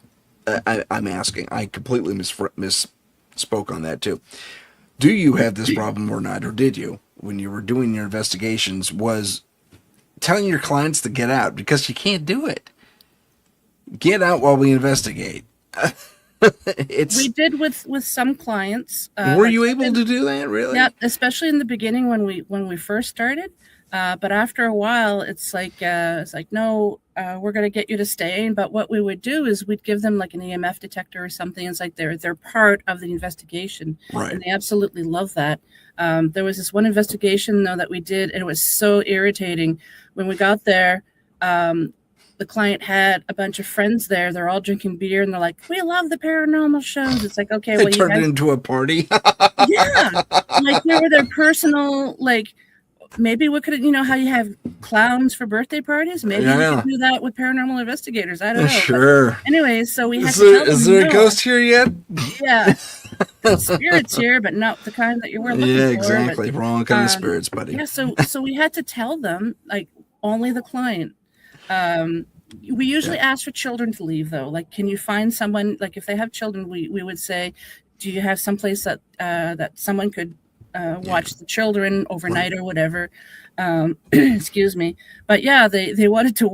I'm asking. I completely misspoke on that too. Do you have this problem or not, or did you, when you were doing your investigations, was telling your clients to get out because you can't do it? Get out while we investigate. We did with some clients. Were you able to do that, really? Yeah, especially in the beginning when we first started. But after a while, it's like no, we're going to get you to stay. But what we would do is we'd give them like an EMF detector or something. It's like they're part of the investigation, right? And they absolutely love that. There was this one investigation though that we did, and it was so irritating. When we got there, the client had a bunch of friends there. They're all drinking beer, and they're like, "We love the paranormal shows." It's like, okay, they turned it into a party. Yeah, like they were their personal like. Maybe we could, how you have clowns for birthday parties? Maybe we could do that with paranormal investigators. I don't know. Sure. But anyways, so we had Is there a ghost here yet? Yeah. Spirits here, but not the kind that you were looking for. Yeah, exactly. But, wrong kind of spirits, buddy. Yeah, so we had to tell them, like, only the client. We usually ask for children to leave, though. Like, can you find someone, like, if they have children, we would say, do you have someplace that that someone could watch the children overnight or whatever. Excuse me. But yeah, they wanted to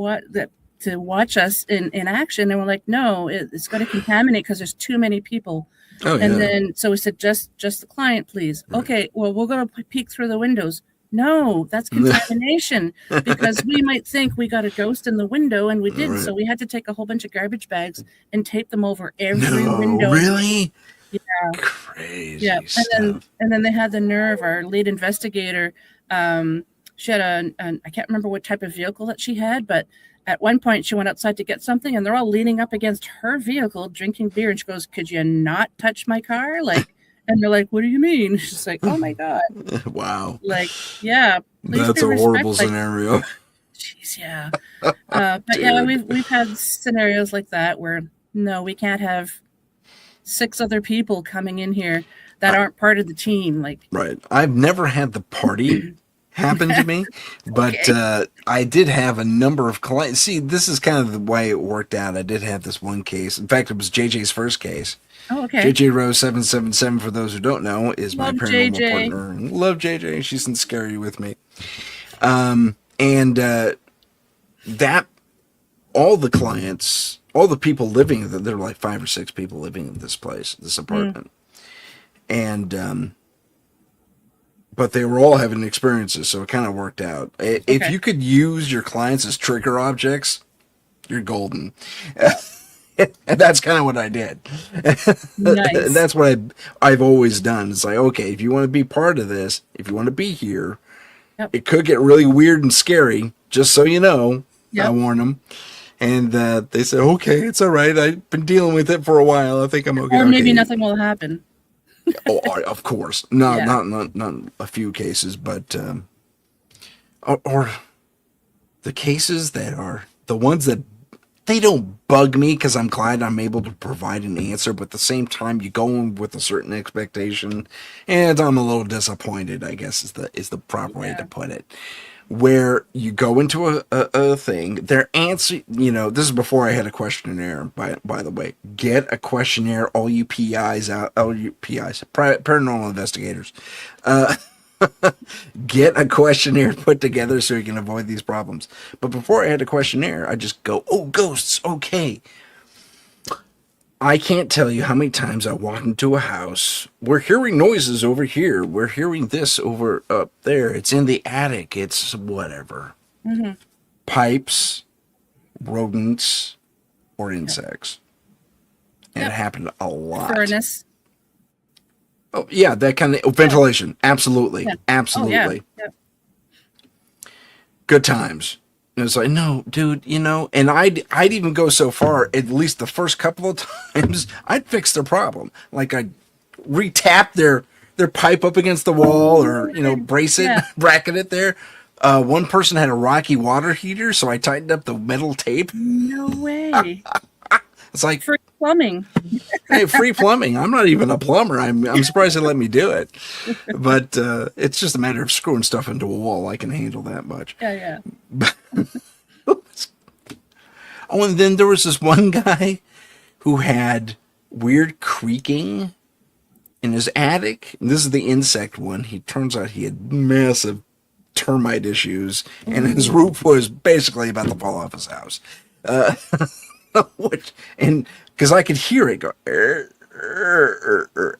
watch us in action, and we're like, no, it's going to contaminate because there's too many people. Then so we said, just the client, please. Right. Okay, well, we'll go peek through the windows. No, that's contamination because we might think we got a ghost in the window, and we didn't. Right. So we had to take a whole bunch of garbage bags and tape them over every window. Really? Yeah. Crazy. Yeah. Stuff. And then they had the nerve, our lead investigator, she had I can't remember what type of vehicle that she had, but at one point she went outside to get something, and they're all leaning up against her vehicle drinking beer, and she goes, "Could you not touch my car?" Like, and they're like, "What do you mean?" She's like, "Oh my God." Wow. Like, yeah. That's a horrible scenario. Jeez, yeah. But yeah, we've had scenarios like that where no, we can't have 6 other people coming in here that aren't part of the team. Like, right. I've never had the party happen to me, but I did have a number of clients. See, this is kind of the way it worked out. I did have this one case. In fact, it was JJ's first case. Oh, okay. JJ Rose 777, for those who don't know, is Love my paranormal JJ. partner. Love JJ. She's in Scary with me. And that all the clients, all the people living, there were like 5 or 6 people living in this place, this apartment. And but they were all having experiences, so it kind of worked out. If you could use your clients as trigger objects, you're golden. And that's kind of what I did. Nice. And that's what I've always done. It's like, okay, if you want to be part of this, if you want to be here, it could get really weird and scary, just so you know. I warn them. And they said, okay, it's all right. I've been dealing with it for a while. I think I'm okay. Or maybe nothing will happen. Oh, of course. Not a few cases, but or the cases that are the ones that they don't bug me because I'm glad I'm able to provide an answer, but at the same time you go in with a certain expectation and I'm a little disappointed, I guess is the proper way to put it. Where you go into a thing, their answer, this is before I had a questionnaire, by the way. Get a questionnaire, all you PIs out, all you PIs, paranormal investigators. Get a questionnaire put together so you can avoid these problems. But before I had a questionnaire, I just go, oh, ghosts, okay. I can't tell you how many times I walk into a house. We're hearing noises over here. We're hearing this over up there. It's in the attic. It's whatever. Mm-hmm. Pipes, rodents, or insects. And it happened a lot. Furnace. Oh, yeah, that kind of ventilation. Absolutely. Yeah. Absolutely. Oh, yeah. Good times. And it's like, no, dude, and I'd even go so far, at least the first couple of times, I'd fix their problem. Like I'd re-tap their pipe up against the wall or, brace it, bracket it there. One person had a rocky water heater, so I tightened up the metal tape. No way. It's like free plumbing. Hey, free plumbing. I'm not even a plumber. I'm surprised they let me do it. But it's just a matter of screwing stuff into a wall. I can handle that much. Yeah. Oh, and then there was this one guy who had weird creaking in his attic. And this is the insect one. He turns out he had massive termite issues, and his roof was basically about to fall off his house. Because I could hear it go,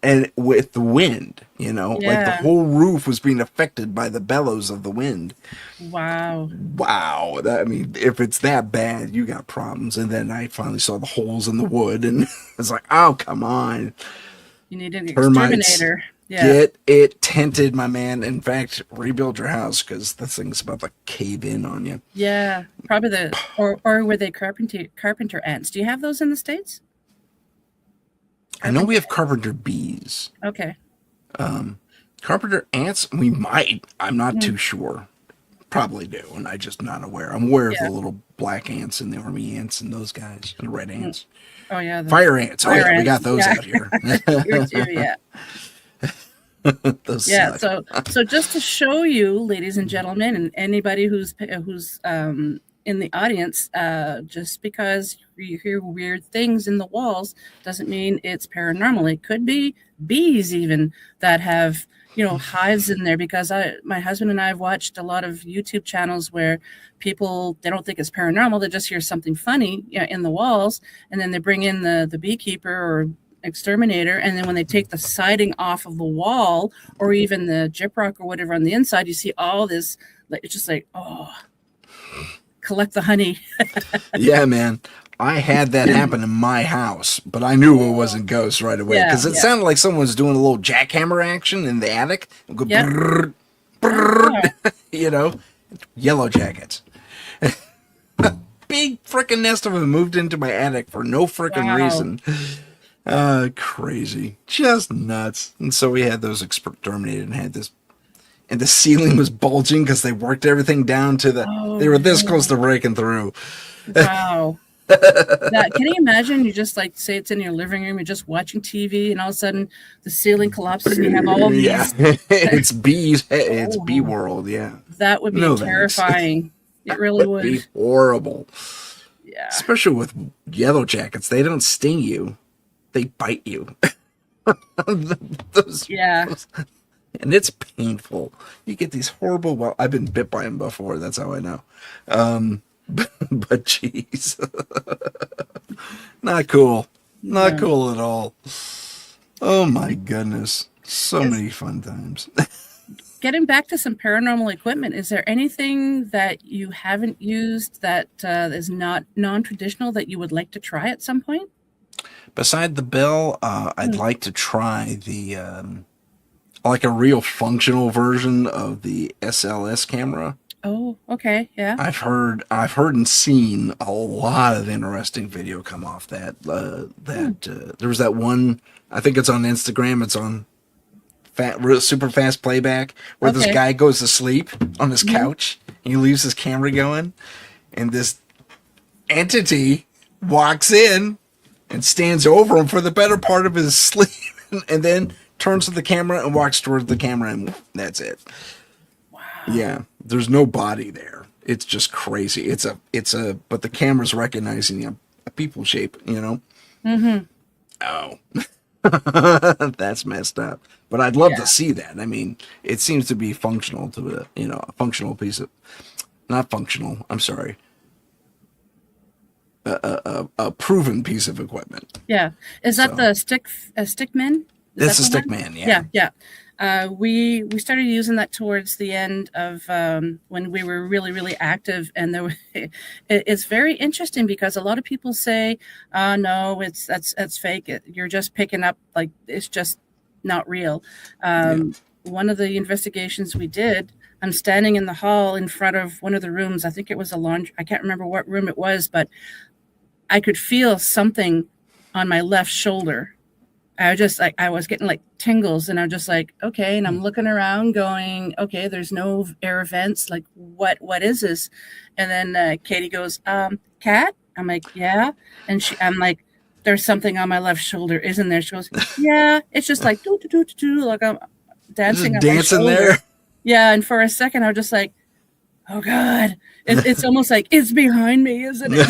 and with the wind, like the whole roof was being affected by the bellows of the wind. Wow. If it's that bad, you got problems. And then I finally saw the holes in the wood, and it's like, oh, come on. You need an exterminator. Yeah. Get it tinted, my man. In fact, rebuild your house because the thing's about to cave in on you. Yeah, probably or were they carpenter ants? Do you have those in the States? I know we have carpenter bees. Okay. Carpenter ants, we might. I'm not too sure. Probably do, and I'm just not aware. I'm aware of the little black ants and the army ants and those guys and the red ants. Oh yeah, fire ants. We got those out here. Here too, yeah. Suck. So just to show you, ladies and gentlemen, and anybody who's in the audience, just because you hear weird things in the walls doesn't mean it's paranormal. It could be bees even that have hives in there, because my husband and I have watched a lot of YouTube channels where people, they don't think it's paranormal, they just hear something funny in the walls, and then they bring in the beekeeper or exterminator, and then when they take the siding off of the wall or even the gyprock or whatever on the inside, you see all this, like, it's just like, oh, collect the honey. Yeah, man, I had that happen in my house, but I knew it wasn't ghosts right away because it sounded like someone was doing a little jackhammer action in the attic. Go brrr, brrr, yellow jackets. Big freaking nest of them moved into my attic for no freaking reason. Crazy. Just nuts. And so we had those exterminated and had this, and the ceiling was bulging because they worked everything down to they were this close to breaking through. Wow. Can you imagine? You just say it's in your living room, you're just watching TV, and all of a sudden the ceiling collapses and you have all these. Yeah, it's bees. It's bee world. Yeah, that would be terrifying. It really would be horrible. Yeah, especially with yellow jackets, they don't sting you; they bite you. And it's painful. You get these horrible. Well, I've been bit by them before. That's how I know. But geez, not cool. Not cool at all. Oh my goodness. So many fun times. Getting back to some paranormal equipment, is there anything that you haven't used that is not non-traditional that you would like to try at some point? Beside the bell, I'd like to try the like a real functional version of the SLS camera. Oh, okay, yeah. I've heard and seen a lot of interesting video come off that. There was that one, I think it's on Instagram. It's on super fast playback where this guy goes to sleep on his couch and he leaves his camera going, and this entity walks in and stands over him for the better part of his sleep, and then turns to the camera and walks towards the camera, and that's it. Yeah, there's no body there. It's just crazy. But the camera's recognizing a people shape, Mm-hmm. Oh. That's messed up. But I'd love Yeah. to see that. I mean, it seems to be functional to a functional piece of, not functional. I'm sorry. A proven piece of equipment. Yeah. Is that So. the Stickman? It's a that the stick one? man, yeah. Yeah. We started using that towards the end of when we were really, really active, and it's very interesting because a lot of people say, no, that's fake. You're just picking up, like, it's just not real. One of the investigations we did, I'm standing in the hall in front of one of the rooms. I think it was a laundry. I can't remember what room it was, but I could feel something on my left shoulder. I was just like, I was getting like tingles, and I'm just like, okay. And I'm looking around going, okay, there's no air vents. Like, what is this? And then Katie goes, Kat? I'm like, yeah. And I'm like, there's something on my left shoulder, isn't there? She goes, yeah. It's just like, do, like I'm dancing on my shoulder. There. Yeah. And for a second, I was just like, oh God, it's almost like it's behind me, isn't it?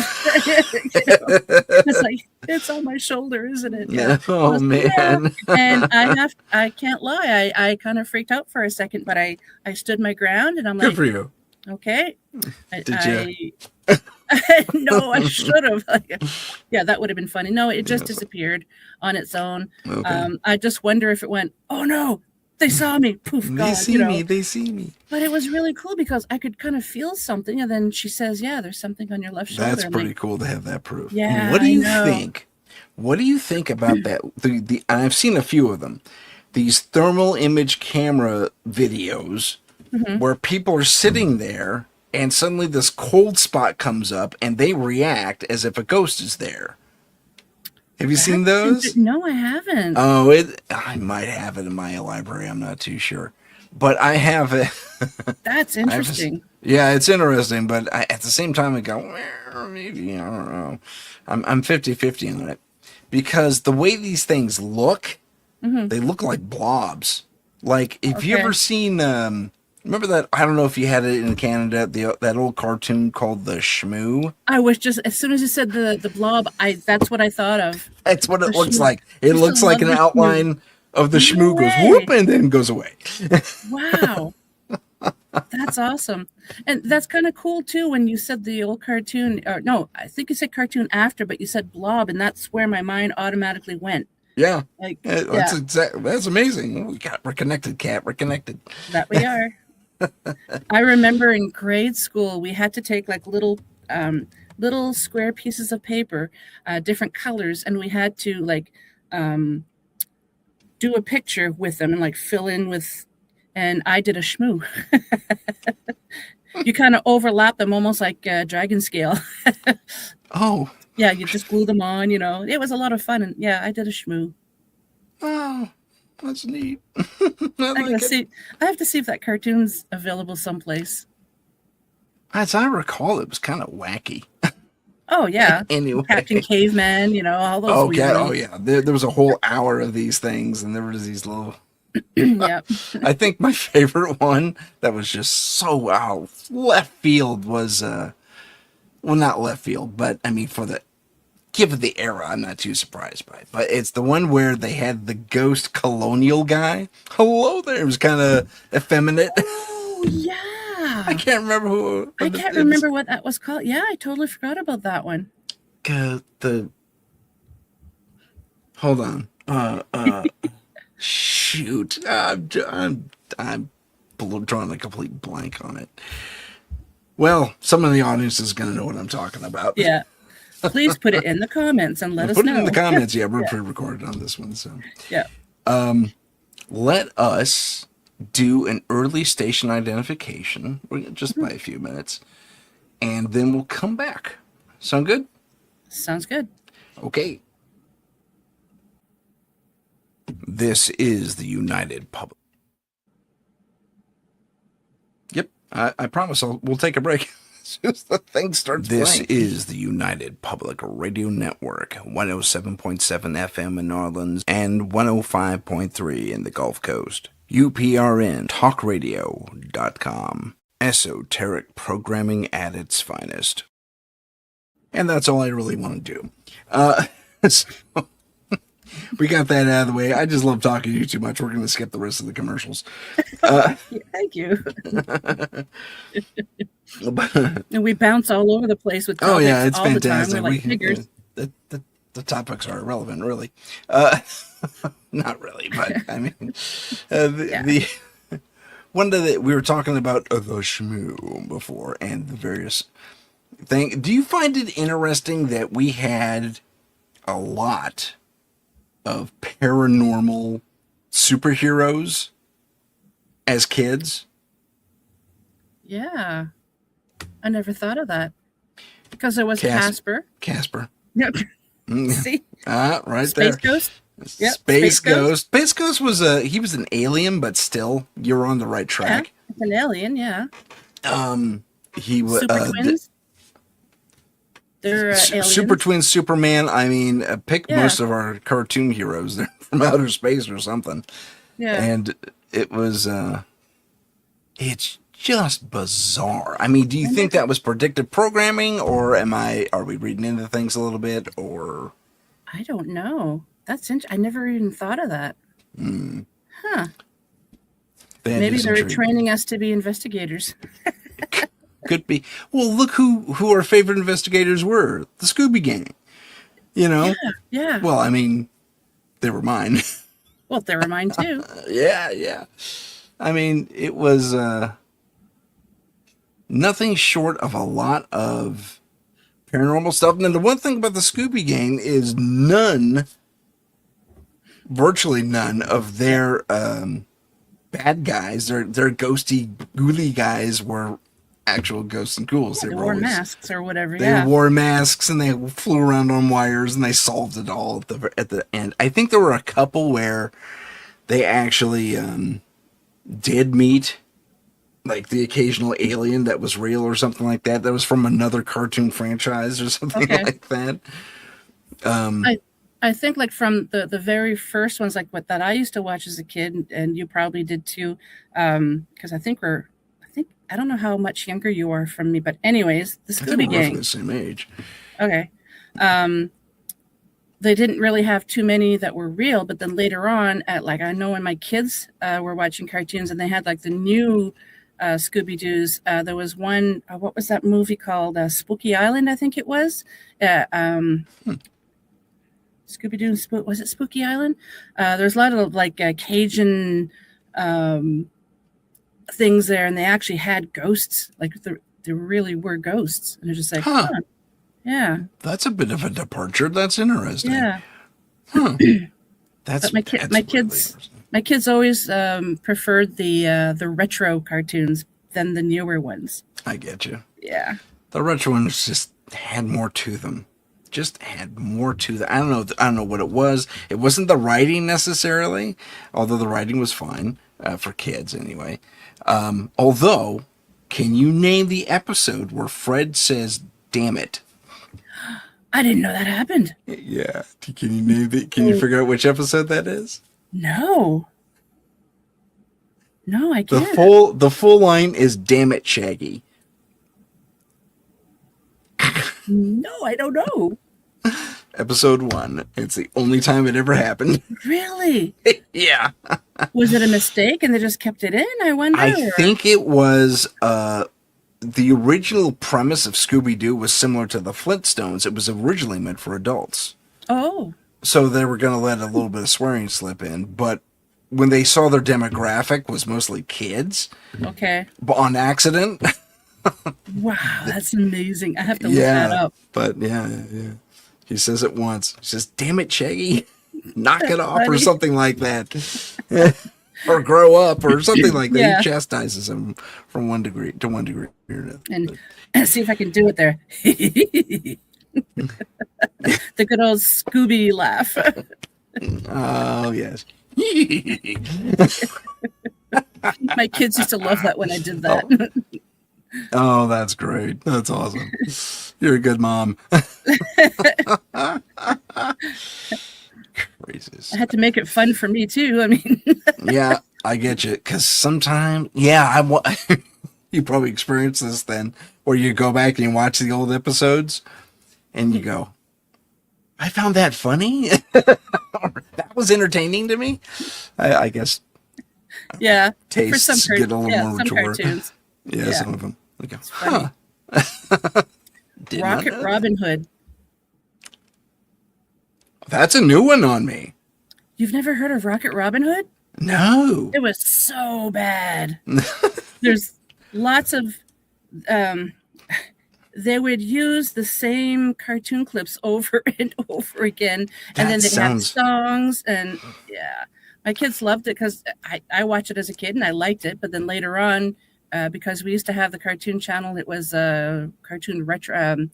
It's like, it's on my shoulder, isn't it? Yeah. Oh man. Yeah. And I can't lie. I kind of freaked out for a second, but I stood my ground, and I'm like, good for you. Okay. Did you? No, I should have. Yeah, that would have been funny. No, it just disappeared on its own. Okay. I just wonder if it went, oh no, they saw me. Poof, they gone, see me. They see me. But it was really cool because I could kind of feel something, and then she says, "Yeah, there's something on your left shoulder." That's pretty cool to have that proof. Yeah. What do you think? What do you think about that? And I've seen a few of them. These thermal image camera videos where people are sitting there, and suddenly this cold spot comes up, and they react as if a ghost is there. Have you seen those? No, I haven't. Oh, I might have it in my library. I'm not too sure. But I have it. That's interesting. Yeah, it's interesting. But at the same time, I go, well, maybe, I don't know. I'm 50-50 on it. Because the way these things look, they look like blobs. Like, if you ever seen... remember that? I don't know if you had it in Canada. That old cartoon called The Shmoo. I was just, as soon as you said the blob, that's what I thought of. That's what it looks like. It looks like an outline of the Shmoo goes whoop and then goes away. Wow, that's awesome, and that's kind of cool too. When you said the old cartoon, or no, I think you said cartoon after, but you said blob, and that's where my mind automatically went. Yeah, that's amazing. We're connected, Kat. We're connected. That we are. I remember in grade school we had to take like little square pieces of paper, different colors, and we had to like do a picture with them and like fill in with. And I did a shmoo. You kind of overlap them almost like dragon scale. Oh. Yeah, you just glue them on. It was a lot of fun, and yeah, I did a shmoo. Oh. That's neat. I have to see if that cartoon's available someplace. As I recall, it was kind of wacky. Oh yeah. Anyway, Captain Caveman, all those. Oh yeah. There was a whole hour of these things, and there was these little. Yep. I think my favorite one that was just so out left field was well, not left field, but I mean given the era, I'm not too surprised by it. But it's the one where they had the ghost colonial guy. Hello there. It was kind of effeminate. Oh, yeah. I can't remember who. I can't remember what that was called. Yeah, I totally forgot about that one. Hold on. Shoot. I'm drawing a complete blank on it. Well, some of the audience is going to know what I'm talking about. Yeah. Please put it in the comments and let us know. Put it in the comments. Yeah, we're pre-recorded on this one. So yeah. Let us do an early station identification. We're just by a few minutes, and then we'll come back. Sound good? Sounds good. Okay. This is the United Public. Yep, I promise we'll take a break. As the thing starts This playing. Is the United Public Radio Network, 107.7 FM in New Orleans and 105.3 in the Gulf Coast. UPRN talkradio.com. Esoteric programming at its finest. And that's all I really want to do. So, we got that out of the way. I just love talking to you too much. We're going to skip the rest of the commercials. Thank you. And we bounce all over the place with topics. Oh yeah, it's all fantastic. The time. We're like figures. The topics are irrelevant, really. Not really, but I mean, the one that we were talking about the shmoo before and the various things. Do you find it interesting that we had a lot of paranormal superheroes as kids? Yeah, I never thought of that because there was Casper. Yep. See? Right Space there. Ghost. Yep. Space Ghost. Space Ghost was he was an alien, but still, you're on the right track. Yeah, it's an alien, yeah. He was Super Twins. They're aliens. Super Twins, Superman. I mean, pick most of our cartoon heroes. They're from outer space or something. Yeah. And it was, it's just bizarre. I mean, do you think that was predictive programming, or are we reading into things a little bit, or? I don't know. That's I never even thought of that. Huh. Maybe they're training us to be investigators. Could be. Well, look who our favorite investigators were. The Scooby Gang. You know? Yeah. Well, I mean, they were mine. Well, they were mine too. Yeah. I mean, it was nothing short of a lot of paranormal stuff. And then the one thing about the Scooby Gang is virtually none of their bad guys, their ghosty, ghouly guys were actual ghosts and ghouls. They wore masks or whatever. They wore masks and they flew around on wires and they solved it all at the end. I think there were a couple where they actually did meet like the occasional alien that was real or something like that. That was from another cartoon franchise or something like that. I think like from the very first ones, like that I used to watch as a kid, and you probably did too, because I don't know how much younger you are from me, but anyways, the Scooby Gang. We're the same age. Okay. They didn't really have too many that were real, but then later on, I know when my kids were watching cartoons and they had like the new Scooby-Doo's, there was one, what was that movie called? Spooky Island, I think it was. Scooby-Doo, was it Spooky Island? There's a lot of like Cajun things there, and they actually had ghosts. Like there really were ghosts. And they're just like, yeah. That's a bit of a departure. That's interesting. Yeah. That's my kids always preferred the retro cartoons than the newer ones. I get you. Yeah. The retro ones just had more to them. I don't know what it was. It wasn't the writing necessarily, although the writing was fine for kids anyway. Although, can you name the episode where Fred says, "Damn it"? I didn't know that happened. Yeah. Can you name it? Can you figure out which episode that is? No, I can't. The full line is "Damn it, Shaggy." No, I don't know. Episode 1. It's the only time it ever happened. Really? Yeah. Was it a mistake and they just kept it in? I wonder. I think it was the original premise of Scooby-Doo was similar to the Flintstones. It was originally meant for adults. Oh. So they were going to let a little bit of swearing slip in, but when they saw their demographic was mostly kids. Okay. But on accident. Wow, that's amazing. I have to look that up. But yeah. He says it once. He says, "Damn it, Shaggy. Knock it off," or something like that. Or grow up or something like that. Yeah. He chastises him from 1 degree to 1 degree. And see if I can do it there. The good old Scooby laugh. Oh, yes. My kids used to love that when I did that. Oh, that's great. That's awesome. You're a good mom. Crazy. I had to make it fun for me too. I mean, yeah, I get you. Because sometimes, you probably experience this then, where you go back and you watch the old episodes and you go, "I found that funny." was entertaining to me. I guess. Yeah. Tastes get a little more some mature. cartoons. Yeah, some of them. Okay. Funny. Rocket Robin Hood. That's a new one on me. You've never heard of Rocket Robin Hood? No. It was so bad. There's lots of they would use the same cartoon clips over and over again, and then they'd have songs, and yeah, my kids loved it because I watched it as a kid and I liked it, but then later on, because we used to have the cartoon channel, it was cartoon retro.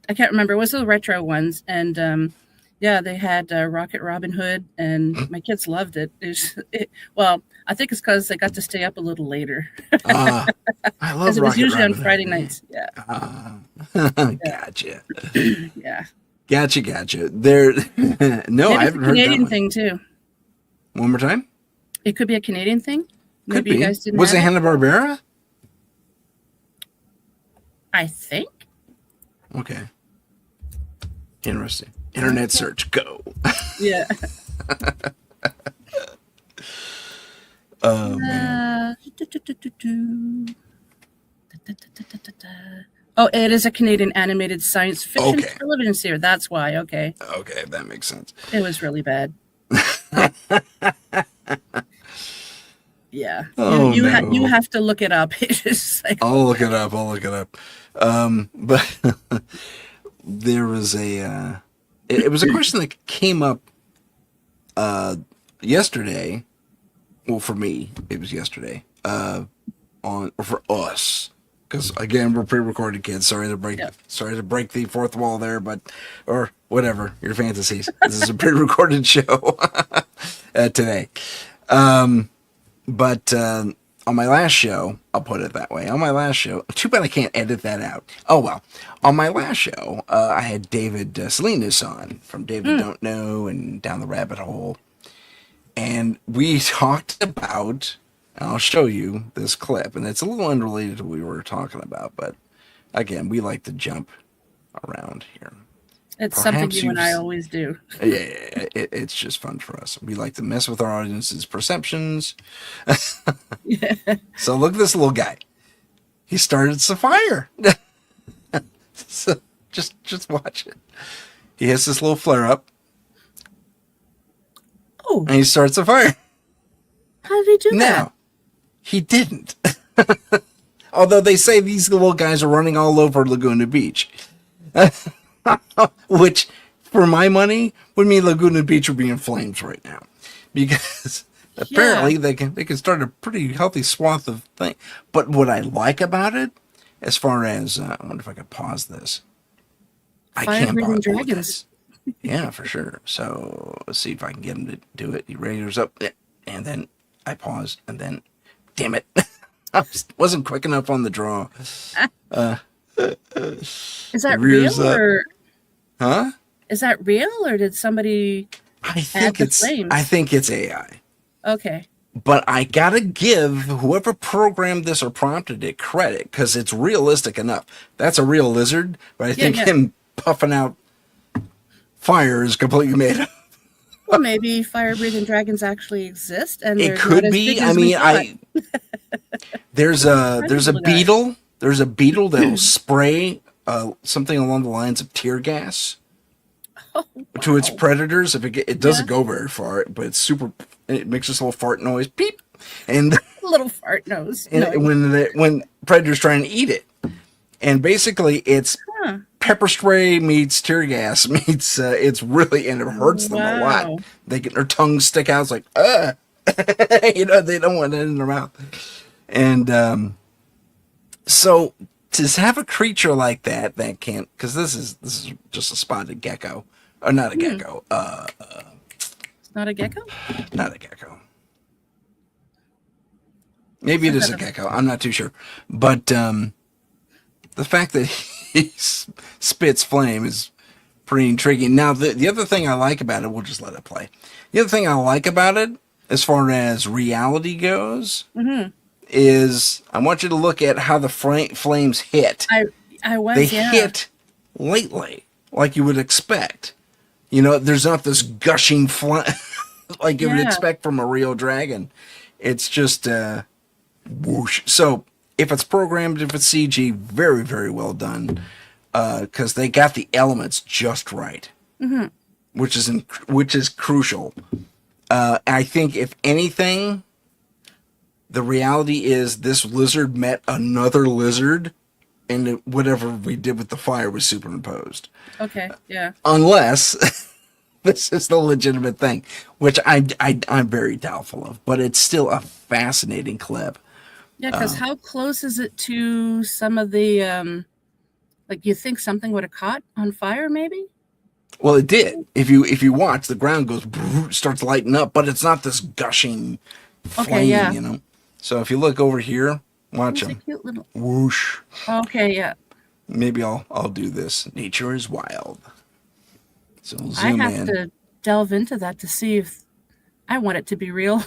I can't remember. It was the retro ones, and yeah, they had Rocket Robin Hood, and my kids loved it. Well, I think it's because they got to stay up a little later. I love because it was usually Robin on Friday Hood. nights. Yeah. Gotcha. Yeah. Gotcha. There. No, I haven't heard that Canadian one. thing too. One more time. It could be a Canadian thing. Could Maybe be. you guys didn't. Was it have Hanna-Barbera? I think. Okay. Interesting. Internet search. Go. Yeah. Oh man. Oh, it is a Canadian animated science fiction television series. That's why. Okay. Okay, that makes sense. It was really bad. Yeah. Oh, you no. have to look it up. It's just like, I'll look it up. But there was it was a question that came up yesterday. Well, for me, it was yesterday. For us, because again, we're pre-recorded kids. Sorry to break the fourth wall there, or whatever your fantasies. This is a pre-recorded show today. But on my last show, I'll put it that way. On my last show, too bad I can't edit that out. Oh well. On my last show, I had David Salinas on from David Don't Know and Down the Rabbit Hole. And we talked about, and I'll show you this clip, and it's a little unrelated to what we were talking about, but again, we like to jump around here. It's something you and I always do. Yeah, it's just fun for us. We like to mess with our audience's perceptions. Yeah. So look at this little guy. He started some fire. So just watch it. He has this little flare up. Oh. And he starts a fire. How did he do that? Now, he didn't. Although they say these little guys are running all over Laguna Beach. Which, for my money, would mean Laguna Beach would be in flames right now. Because apparently they can start a pretty healthy swath of things. But what I like about it, as far as, I wonder if I could pause this. I can't pause dragons. Yeah, for sure. So let's see if I can get him to do it. He raises up, and then I pause, and then, damn it, I wasn't quick enough on the draw. Is that real or? Huh? Is that real or did somebody? I think it's AI. Okay. But I gotta give whoever programmed this or prompted it credit because it's realistic enough. That's a real lizard, but I think him puffing out fire is completely made up. Well, maybe fire-breathing dragons actually exist, and it could be. I mean, there's a beetle. There's a beetle that'll spray something along the lines of tear gas to its predators. If it doesn't go very far, but it's super. It makes this little fart noise, beep, and little fart nose. And when predators try and eat it, and basically it's pepper spray meets tear gas meets. It's really and it hurts them a lot. They get their tongues stick out. It's like they don't want it in their mouth, and so to have a creature like that can't, because this is just a spotted gecko, or not a gecko. It's not a gecko. Not a gecko. Maybe it is a gecko. I'm not too sure, but the fact that he spits flame is pretty intriguing. Now, the other thing I like about it, we'll just let it play. The other thing I like about it, as far as reality goes, is I want you to look at how the flames hit. They hit lightly, like you would expect. You know, there's not this gushing like you would Yeah. expect from a real dragon. It's just whoosh. So if it's programmed, if it's CG, very, very well done. Because they got the elements just right, which is crucial. I think if anything, the reality is this lizard met another lizard, and whatever we did with the fire was superimposed. Okay. Yeah. Unless this is the legitimate thing, which I'm very doubtful of, but it's still a fascinating clip. Yeah. Because how close is it to some of the like you think something would have caught on fire? Maybe. Well, it did. If you watch, the ground goes starts lighting up, but it's not this gushing flame, yeah. you know. So if you look over here, watch It's a them. cute little. Whoosh. Okay. Yeah. Maybe I'll do this. Nature is wild. So we'll I zoom have in. to delve into that to see if I want it to be real.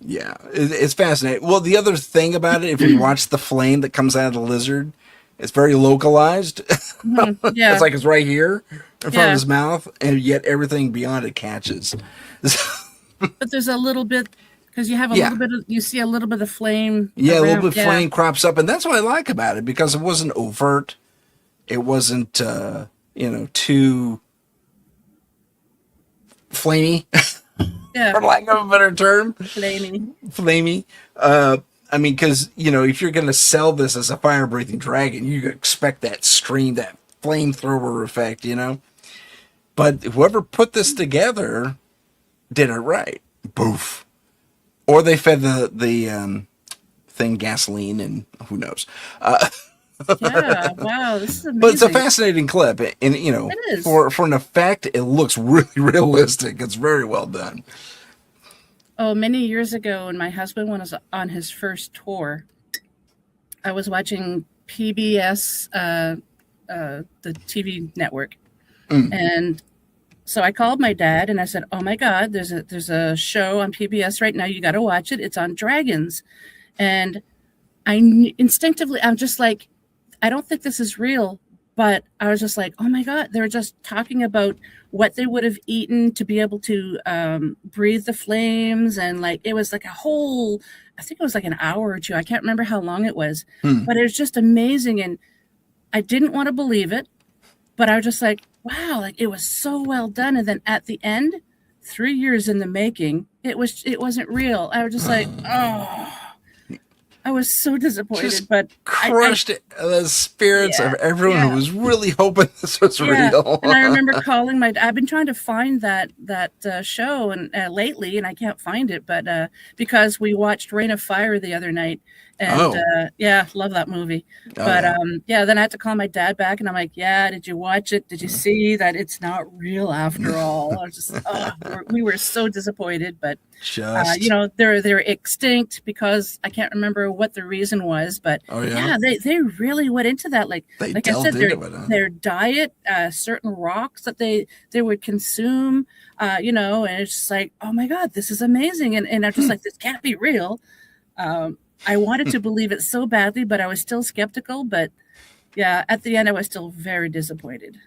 Yeah, it's fascinating. Well, the other thing about it, if you watch the flame that comes out of the lizard, it's very localized. Yeah. It's like it's right here in front Yeah. of his mouth, and yet everything beyond it catches. But there's a little bit because you have a Yeah. little bit of you see a little bit of flame. Yeah, a little around- bit of flame crops up, and that's what I like about it, because it wasn't overt. It wasn't, too flamey, Yeah. for lack of a better term. Flaming. Flamey. I mean, because, if you're going to sell this as a fire-breathing dragon, you expect that scream, that flamethrower effect, But whoever put this together did it right. Boof. Or they fed the thing gasoline, and who knows. Yeah. Wow. This is amazing. But it's a fascinating clip, and It is. for an effect, it looks really realistic. It's very well done. Oh, many years ago, when my husband was on his first tour, I was watching PBS, the TV network, and so I called my dad and I said, "Oh my God, there's a show on PBS right now. You got to watch it. It's on dragons," and instinctively, I'm just like, I don't think this is real. But I was just like, oh my God, they were just talking about what they would have eaten to be able to breathe the flames. And like, it was like I think it was like an hour or two. I can't remember how long it was, but it was just amazing. And I didn't want to believe it, but I was just like, wow, like it was so well done. And then at the end, 3 years in the making, it wasn't real. I was just like, oh. I was so disappointed, Just but crushed the spirits of everyone who was really hoping this was real. And I remember calling I've been trying to find that show and lately, and I can't find it, but because we watched Reign of Fire the other night, and love that movie. Then I had to call my dad back, and I'm like, yeah, did you watch it? Did you see that it's not real after all? I was just, we were so disappointed, but they're extinct because I can't remember what the reason was, but they really went into that. Like I said, their diet, certain rocks that they would consume, and it's just like, oh my God, this is amazing. And I'm just like, this can't be real. I wanted to believe it so badly, but I was still skeptical. But yeah, at the end, I was still very disappointed.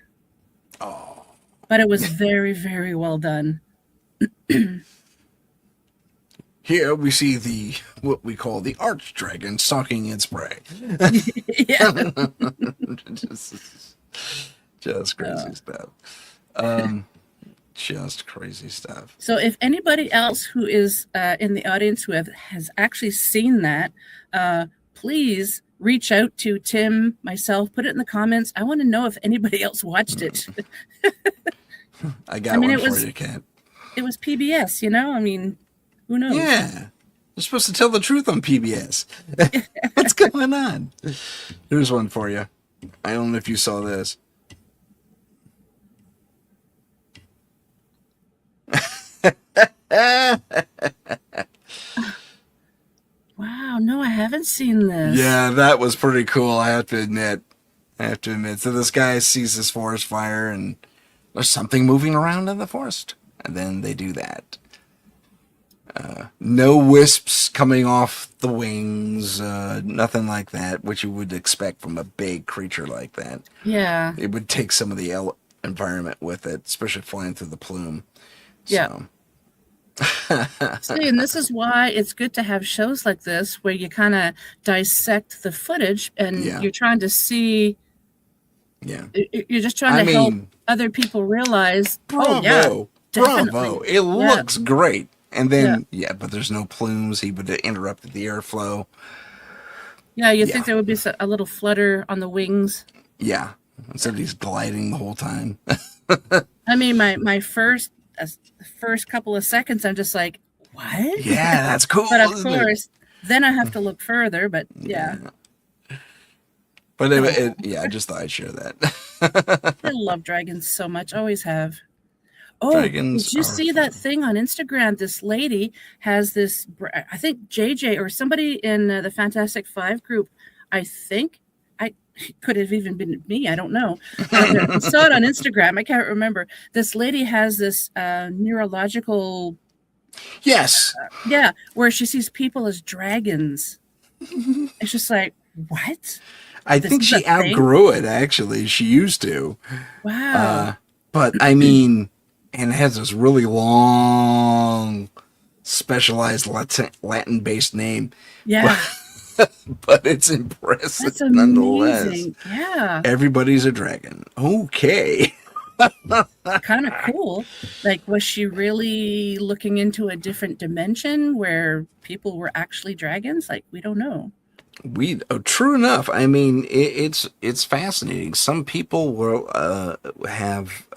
Oh. But it was very, very well done. Here we see what we call the arch dragon stalking its prey. Yeah. just crazy stuff. Just crazy stuff. So if anybody else who is in the audience who has actually seen that, please reach out to Tim, myself, put it in the comments. I want to know if anybody else watched it. I got one for you, Kat. It was PBS, I mean, who knows? Yeah. You're supposed to tell the truth on PBS. What's going on? Here's one for you. I don't know if you saw this. Wow, no, I haven't seen this. Yeah, that was pretty cool, I have to admit. So this guy sees this forest fire, and there's something moving around in the forest. And then they do that. No wisps coming off the wings, nothing like that, which you would expect from a big creature like that. Yeah. It would take some of the environment with it, especially flying through the plume. Yeah. So. See, and this is why it's good to have shows like this where you kind of dissect the footage and you're trying to see. Yeah. You're just trying to help other people realize. Bravo. Oh, yeah. Definitely. Bravo. It looks great. And then, but there's no plumes. He would have interrupted the airflow. Yeah, you think there would be a little flutter on the wings. Yeah. Instead of he's gliding the whole time. I mean, my first couple of seconds, I'm just like, what? Yeah, that's cool. But of course, then I have to look further. But yeah. But I just thought I'd share that. I love dragons so much. Always have. Oh, dragons did you see that thing on Instagram? This lady has this, I think JJ or somebody in the Fantastic Five group, I think. It could have even been me. I don't know. I saw it on Instagram. I can't remember. This lady has this neurological. Yes. Where she sees people as dragons. It's just like, what? I think she outgrew it, actually. She used to. Wow. But, I mean, and it has this really long, specialized Latin-based name. Yeah. But it's impressive. That's nonetheless. Amazing. Yeah. Everybody's a dragon. Okay. Kind of cool. Like, was she really looking into a different dimension where people were actually dragons? Like, we don't know. True enough. I mean, it's fascinating. Some people will have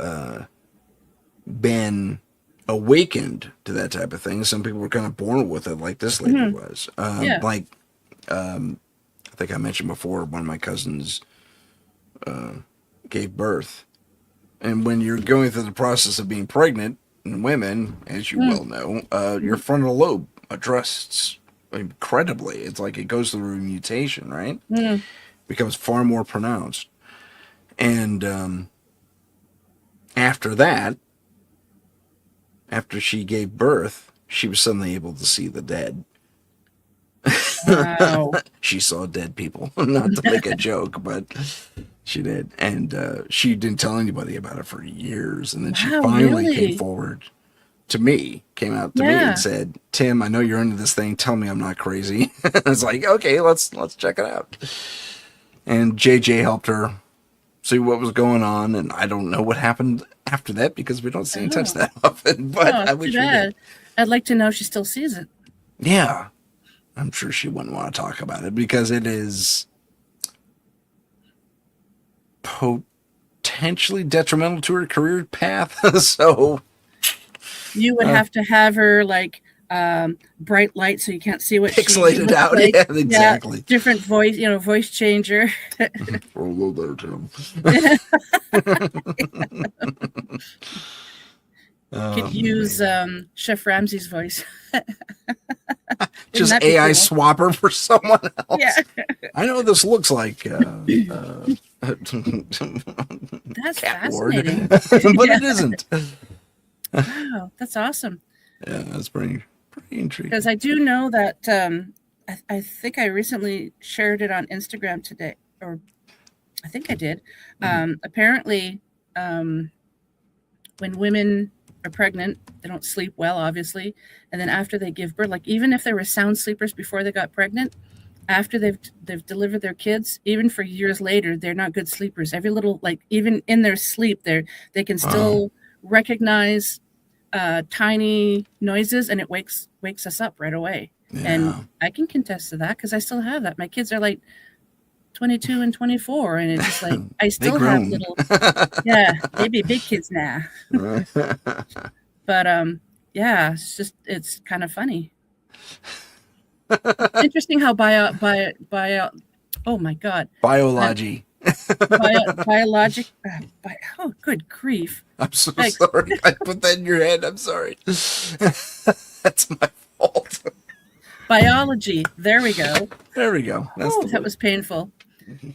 been awakened to that type of thing. Some people were kind of born with it, like this lady was. Like, I think I mentioned before, one of my cousins gave birth. And when you're going through the process of being pregnant in women, as you well know, your frontal lobe adjusts incredibly. It's like it goes through a mutation, right? Becomes far more pronounced. And after that, after she gave birth, she was suddenly able to see the dead. Wow. She saw dead people. Not to make a joke, but she did. And she didn't tell anybody about it for years. And then she finally came forward to me, came out to me and said, Tim, I know you're into this thing. Tell me I'm not crazy. I was like, okay, let's check it out. And JJ helped her see what was going on. And I don't know what happened after that because we don't see and touch that often. But I wish we did. I'd like to know if she still sees it. Yeah. I'm sure she wouldn't want to talk about it because it is potentially detrimental to her career path. So you would have to have her like bright light so you can't see what pixelated out. Like. Yeah, exactly. Yeah, different voice, voice changer. Hello there, Tim. Could use Chef Ramsay's voice. Just AI swapper for someone else. Yeah. I know this looks like that's fascinating. But it isn't. Wow, that's awesome. Yeah, that's pretty intriguing. Because I do know that I think I recently shared it on Instagram today, or I think I did. Apparently, when women are pregnant, they don't sleep well, obviously, and then after they give birth, like even if they were sound sleepers before they got pregnant, after they've delivered their kids, even for years later, they're not good sleepers. Every little, like even in their sleep, they can still recognize tiny noises, and it wakes us up right away. Yeah. And I can contest to that because I still have that. My kids are like 22 and 24, and it's just like I still have little, maybe big kids now. But yeah, it's kind of funny. Interesting how oh my god, biology. Biologic. Oh, good grief! I'm so sorry. I put that in your head. I'm sorry. That's my fault. Biology. There we go. There we go. That was painful.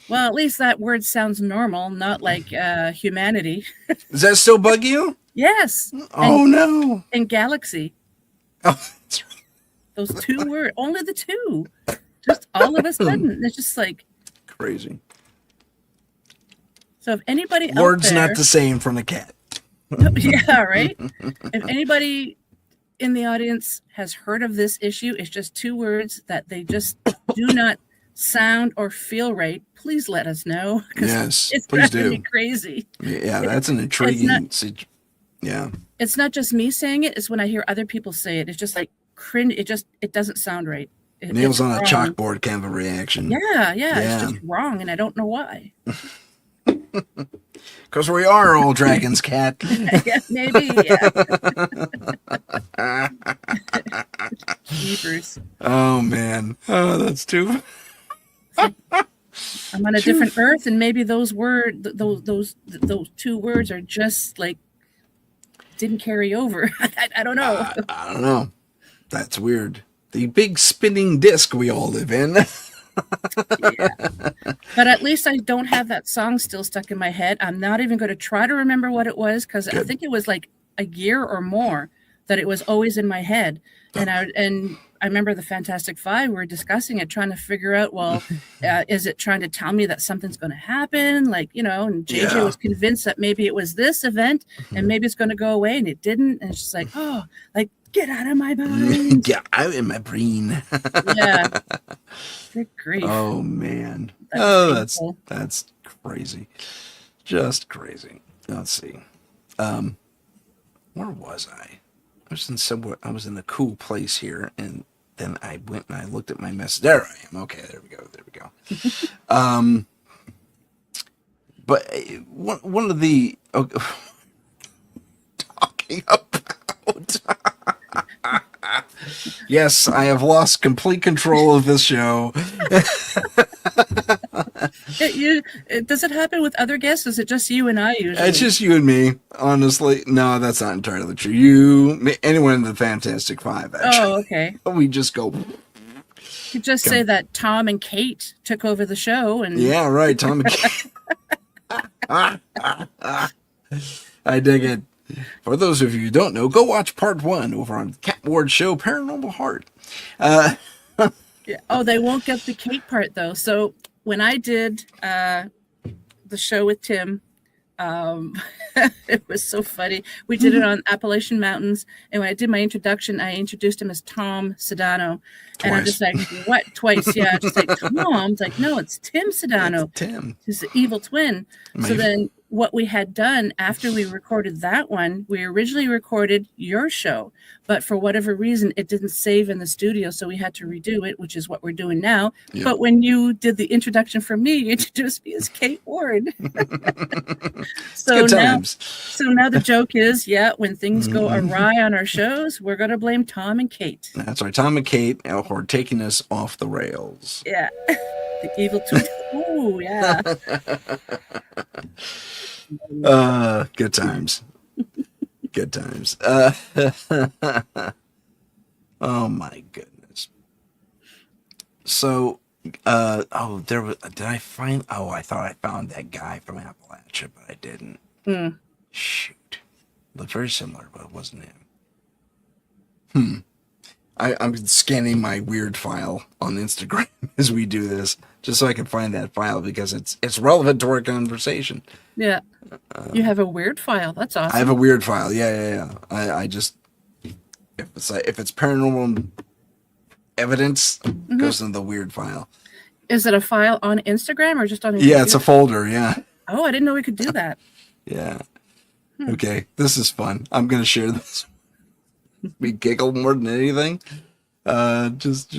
Well, at least that word sounds normal, not like humanity. Does that still bug you? Yes. Oh, no. And galaxy. Oh, that's right. Those 2 words, only the 2. Just all of a sudden, it's just like crazy. So if anybody Words out there, not the same from the cat. yeah, right? If anybody in the audience has heard of this issue, it's just 2 words that they just do not sound or feel right. Please let us know. Yes, it's please do. Be crazy. Yeah, that's an intriguing. Yeah, it's not just me saying it. It's when I hear other people say it. It's just like cringe. It doesn't sound right. Nails on a chalkboard kind of a reaction. Yeah. It's just wrong, and I don't know why. Because we are all dragons, cat. Yeah, maybe. Yeah. Keepers. Oh man. Oh, that's too. I'm on a different earth, and maybe those 2 words are just like didn't carry over. I don't know. I don't know. That's weird. The big spinning disc we all live in. Yeah. But at least I don't have that song still stuck in my head. I'm not even going to try to remember what it was, because I think it was like a year or more that it was always in my head. And I remember the Fantastic Five, we were discussing it, trying to figure out, well, is it trying to tell me that something's going to happen? Like, and JJ was convinced that maybe it was this event and maybe it's going to go away, and it didn't. And it's just like, oh, like, get out of my mind. Get out of my brain. Yeah. Good grief. Oh, man. That's crazy. Just crazy. Let's see. Where was I? I was in a cool place here, and then I went and I looked at my message. There I am. Okay, there we go. But one of the talking about. Yes, I have lost complete control of this show. Does it happen with other guests? Is it just you and I usually? It's just you and me, honestly. No, that's not entirely true. Anyone in the Fantastic Five, actually. Oh, okay. We just go. You just say that Tom and Kate took over the show, and yeah, right, Tom and Kate. I dig it. For those of you who don't know, go watch part 1 over on Cat Ward's show, Paranormal Heart. Yeah. Oh, they won't get the Kate part, though. So when I did the show with Tim, it was so funny. We did it on Appalachian Mountains, and when I did my introduction, I introduced him as Tom Sedano. Twice. And I'm just like, what? Twice, yeah. Just like, Tom. It's like, no, it's Tim Sedano. It's Tim. He's the evil twin. So then what we had done after we recorded that one, we originally recorded your show, but for whatever reason, it didn't save in the studio, so we had to redo it, which is what we're doing now. Yep. But when you did the introduction for me, you introduced me as Kate Ward. So now the joke is, when things go awry on our shows, we're going to blame Tom and Kate. That's right, Tom and Kate are taking us off the rails. Yeah, the evil twin. Ooh, yeah. Good times. Good times. Oh my goodness. So, there was. Did I find? Oh, I thought I found that guy from Appalachia, but I didn't. Shoot, looked very similar, but it wasn't him. I'm scanning my weird file on Instagram as we do this, just so I can find that file because it's relevant to our conversation. Yeah. You have a weird file. That's awesome. I have a weird file. Yeah. I just if it's paranormal evidence, it goes into the weird file. Is it a file on Instagram or just on? Yeah, it's a folder. Yeah. Oh, I didn't know we could do that. Yeah. Okay, this is fun. I'm gonna share this. We giggle more than anything. Just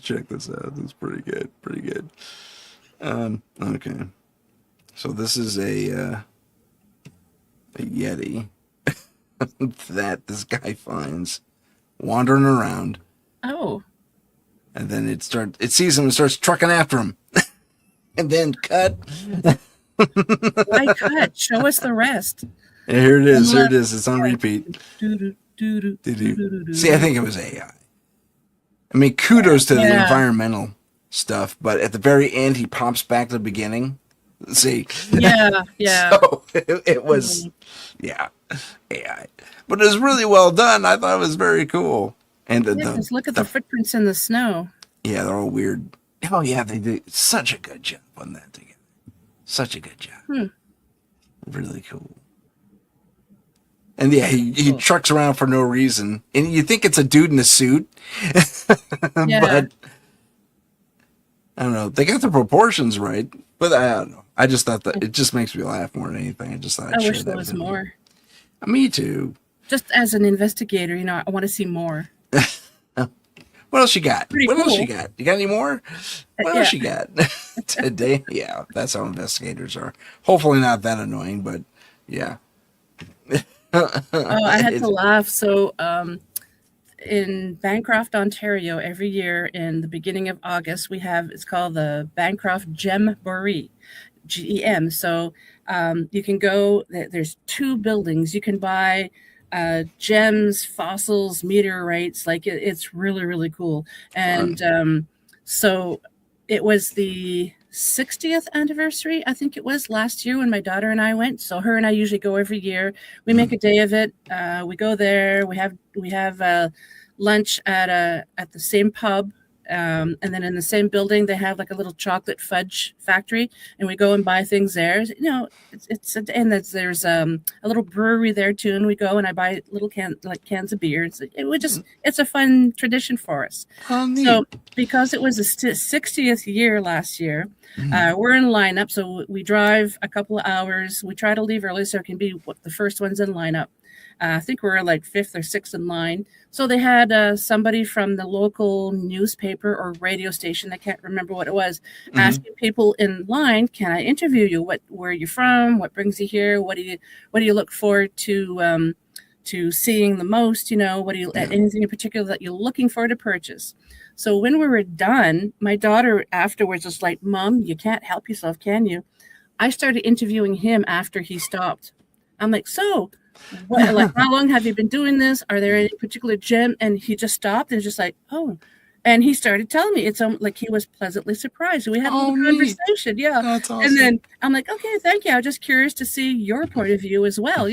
check this out. It's pretty good. Pretty good. Okay. So this is a Yeti that this guy finds wandering around. Oh. And then it sees him and starts trucking after him. And then cut. Why cut? Show us the rest. Yeah, here it is. Here it is. It's on repeat. See, I think it was AI. I mean, kudos to the environmental stuff, but at the very end, he pops back to the beginning. See? Yeah. So it was, AI. But it was really well done. I thought it was very cool. And Yeah, just look at the footprints in the snow. Yeah, they're all weird. Oh yeah, they do such a good job on that together. Such a good job. Really cool. And yeah, he trucks around for no reason, and you think it's a dude in a suit, Yeah. but I don't know. They got the proportions right, but I don't know. I just thought that it just makes me laugh more than anything. I just thought I wish there was more. Me too. Just as an investigator, I want to see more. What else you got? Pretty what cool. else you got? You got any more? What else you got today? Yeah, that's how investigators are. Hopefully not that annoying, but yeah. I had to laugh. So in Bancroft, Ontario, every year in the beginning of August, it's called the Bancroft Gemboree, GEM. So you can go, there's 2 buildings. You can buy gems, fossils, meteorites. Like it's really, really cool. And so it was the 60th anniversary, I think it was, last year when my daughter and I went. So her and I usually go every year. We make a day of it. We go there. We have lunch at the same pub. And then in the same building, they have like a little chocolate fudge factory, and we go and buy things there. There's a little brewery there too, and we go and I buy little cans of beer. It's a fun tradition for us. So because it was the 60th year last year, we're in lineup. So we drive a couple of hours. We try to leave early so it can be the first ones in lineup. I think we're like 5th or 6th in line. So they had somebody from the local newspaper or radio station, I can't remember what it was, asking people in line, "Can I interview you? Where are you from? What brings you here? What do you look forward to seeing the most? Anything in particular that you're looking for to purchase?" So when we were done, my daughter afterwards was like, "Mom, you can't help yourself, can you?" I started interviewing him after he stopped. I'm like, "So, how long have you been doing this? Are there any particular gem?" And he just stopped and was just like, "Oh," and he started telling me. It's like he was pleasantly surprised. We had a little conversation. Yeah. That's awesome. And then I'm like, "Okay, thank you. I'm just curious to see your point of view as well,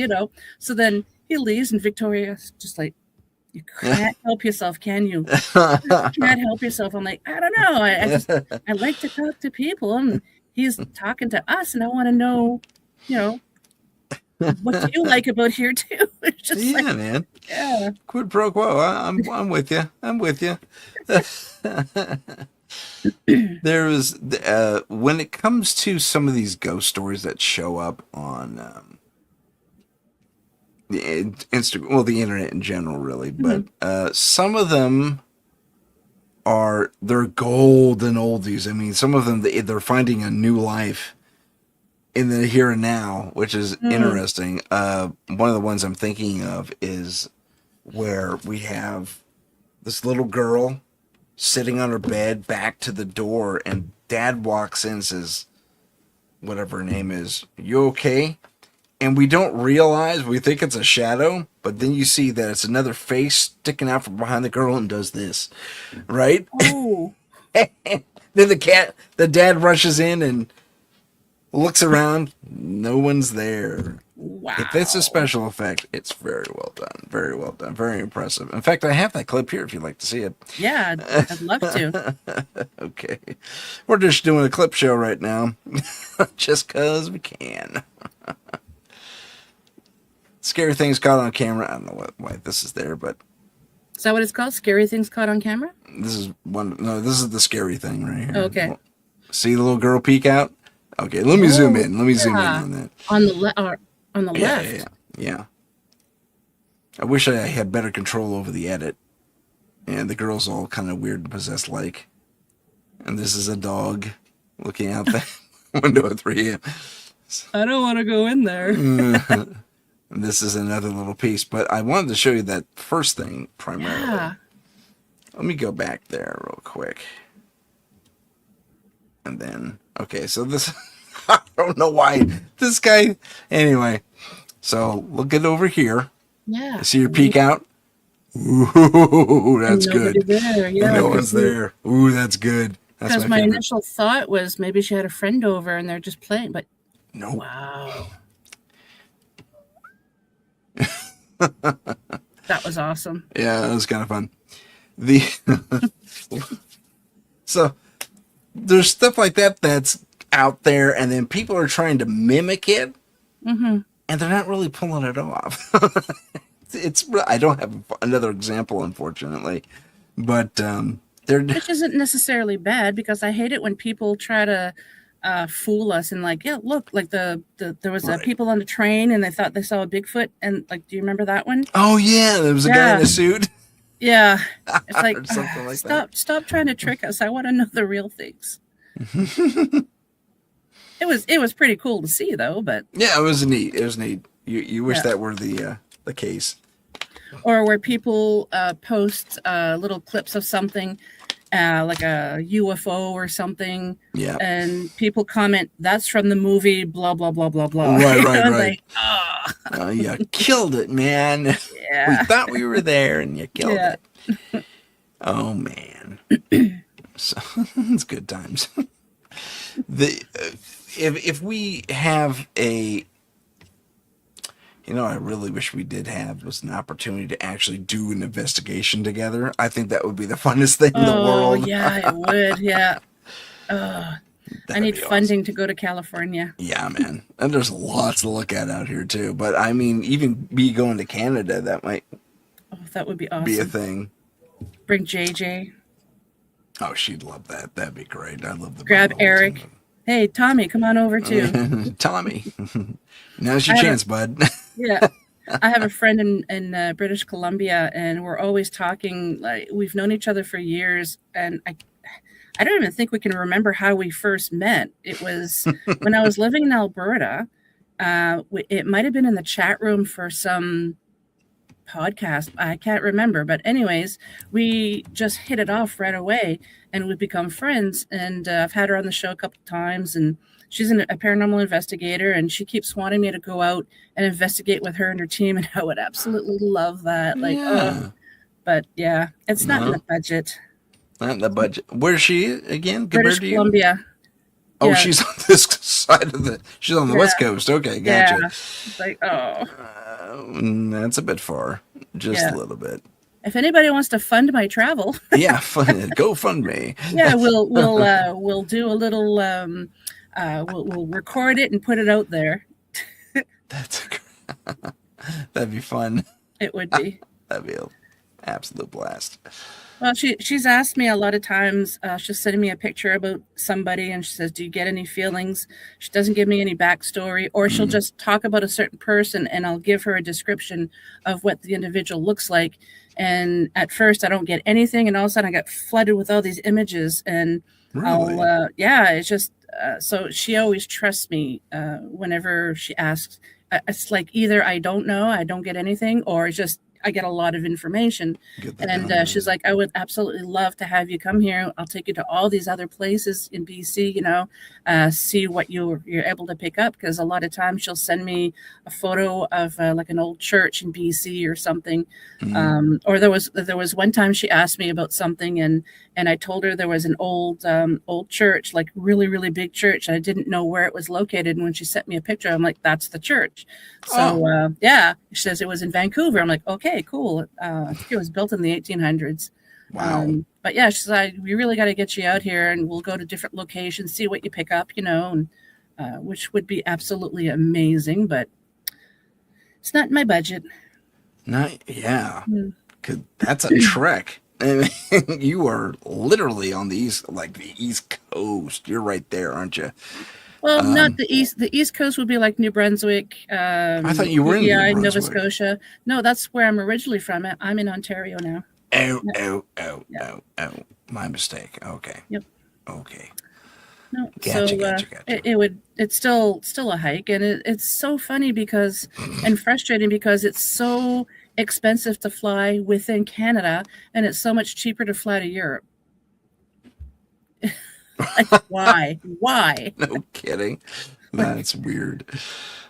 So then he leaves, and Victoria's just like, "You can't help yourself, can you? You can't help yourself." I'm like, "I don't know. I like to talk to people, and he's talking to us, and I want to know, what do you like about here too?" It's just man. Yeah. Quid pro quo. I'm with you. There was when it comes to some of these ghost stories that show up on the Instagram, the internet in general, really, but some of them they're golden oldies. I mean, some of them they're finding a new life in the here and now, which is interesting. One of the ones I'm thinking of is where we have this little girl sitting on her bed, back to the door, and Dad walks in and says, whatever her name is, "You okay?" And we don't realize, we think it's a shadow, but then you see that it's another face sticking out from behind the girl and does this, right? Oh. Then the dad rushes in and looks around. No one's there. Wow. If it's a special effect, it's very well done. Very well done. Very impressive. In fact, I have that clip here if you'd like to see it. Yeah, I'd love to. Okay. We're just doing a clip show right now. Just because we can. Scary things caught on camera. I don't know why this is there, but... Is that what it's called? Scary things caught on camera? This is the scary thing right here. Okay. See the little girl peek out? Okay, let me zoom in. Let me zoom in on that. On the left. Yeah. I wish I had better control over the edit. And the girl's all kind of weird and possessed like. And this is a dog looking out the window at 3 a.m. I don't want to go in there. And this is another little piece. But I wanted to show you that first thing primarily. Yeah. Let me go back there real quick. And then, okay, so this, I don't know why this guy, anyway, so look it over here. Yeah. See your peek out? Ooh, that's good. There. Yeah, no one's there. Ooh, that's good. Because my initial thought was maybe she had a friend over and they're just playing, but no. Wow. That was awesome. Yeah, that was kind of fun. The so there's stuff like that that's out there, and then people are trying to mimic it, and they're not really pulling it off. I don't have another example, unfortunately, but which isn't necessarily bad, because I hate it when people try to fool us and like, yeah, look, like there was people on the train and they thought they saw a Bigfoot, and like, do you remember that one? Oh yeah, there was a guy in a suit. Yeah, it's like, something like stop trying to trick us. I want to know the real things. It was pretty cool to see though, but yeah, it was neat. You wish that were the case. Or where people post little clips of something, like a UFO or something, and people comment, "That's from the movie blah blah blah blah blah." Right. Like, you killed it, man. Yeah. We thought we were there, and you killed it. Oh man, so it's good times. If we have a, I really wish we did have an opportunity to actually do an investigation together. I think that would be the funnest thing in the world. Yeah, it would. Yeah. I need funding to go to California. Yeah, man. And there's lots to look at out here too. But I mean, even me going to Canada, that might that would be awesome. Be a thing. Bring JJ. Oh, she'd love that. That'd be great. I love the grab Eric. Hey, Tommy, come on over too. Tommy. Now's your chance, bud. Yeah. I have a friend in British Columbia, and we're always talking. Like, we've known each other for years, and I don't even think we can remember how we first met. It was when I was living in Alberta. It might have been in the chat room for some podcast. I can't remember. But anyways, we just hit it off right away, and we've become friends. And I've had her on the show a couple of times, and she's a paranormal investigator, and she keeps wanting me to go out and investigate with her and her team, and I would absolutely love that. But yeah, it's not in the budget. Not in the budget. Where's she again? British Columbia. Oh, yeah. She's on this side of she's on the West Coast. Okay, gotcha. Yeah. It's like, that's a bit far. Just a little bit. If anybody wants to fund my travel. Go fund me. Yeah, we'll do a little we'll record it and put it out there. That'd be fun. It would be. That'd be an absolute blast. Well, she's asked me a lot of times. She's sending me a picture about somebody, and she says, "Do you get any feelings?" She doesn't give me any backstory, or she'll just talk about a certain person, and I'll give her a description of what the individual looks like. And at first, I don't get anything, and all of a sudden, I get flooded with all these images, and really? It's just so she always trusts me whenever she asks. It's like either I don't know, I don't get anything, or it's just I get a lot of information. And she's like, I would absolutely love to have you come here. I'll take you to all these other places in BC, see what you're able to pick up. Because a lot of times she'll send me a photo of like an old church in BC or something. Or there was one time she asked me about something, and I told her there was an old church, like really, really big church. And I didn't know where it was located. And when she sent me a picture, I'm like, that's the church. So she says it was in Vancouver. I'm like, okay, cool. I think it was built in the 1800s. Wow. But yeah, she's like, we really got to get you out here, and we'll go to different locations, see what you pick up, and which would be absolutely amazing. But it's not in my budget. That's a trek. I mean, you are literally on the East Coast. You're right there, aren't you? Well, not the East. The East Coast would be like New Brunswick. I thought you were in New Brunswick. Nova Scotia. No, that's where I'm originally from. I'm in Ontario now. Oh. My mistake. Okay. Yep. Okay. No, Gotcha. It's still a hike, and it's so funny and frustrating because it's so expensive to fly within Canada, and it's so much cheaper to fly to Europe. Like, why? No kidding. That's weird.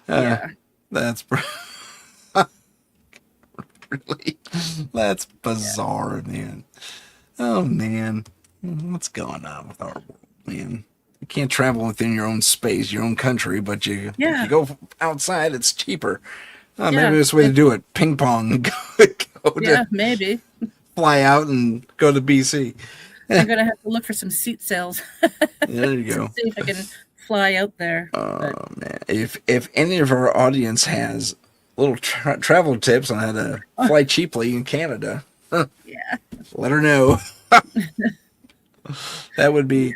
That's really, that's bizarre, man. Oh man, what's going on with our world, man? You can't travel within your own space, your own country, but if you go outside, it's cheaper. Maybe this way to do it. Ping pong. Maybe. fly out and go to BC. I'm gonna have to look for some seat sales. There you go. See if I can fly out there. Oh man! If any of our audience has little travel tips on how to fly cheaply in Canada, Yeah. let her know. That would be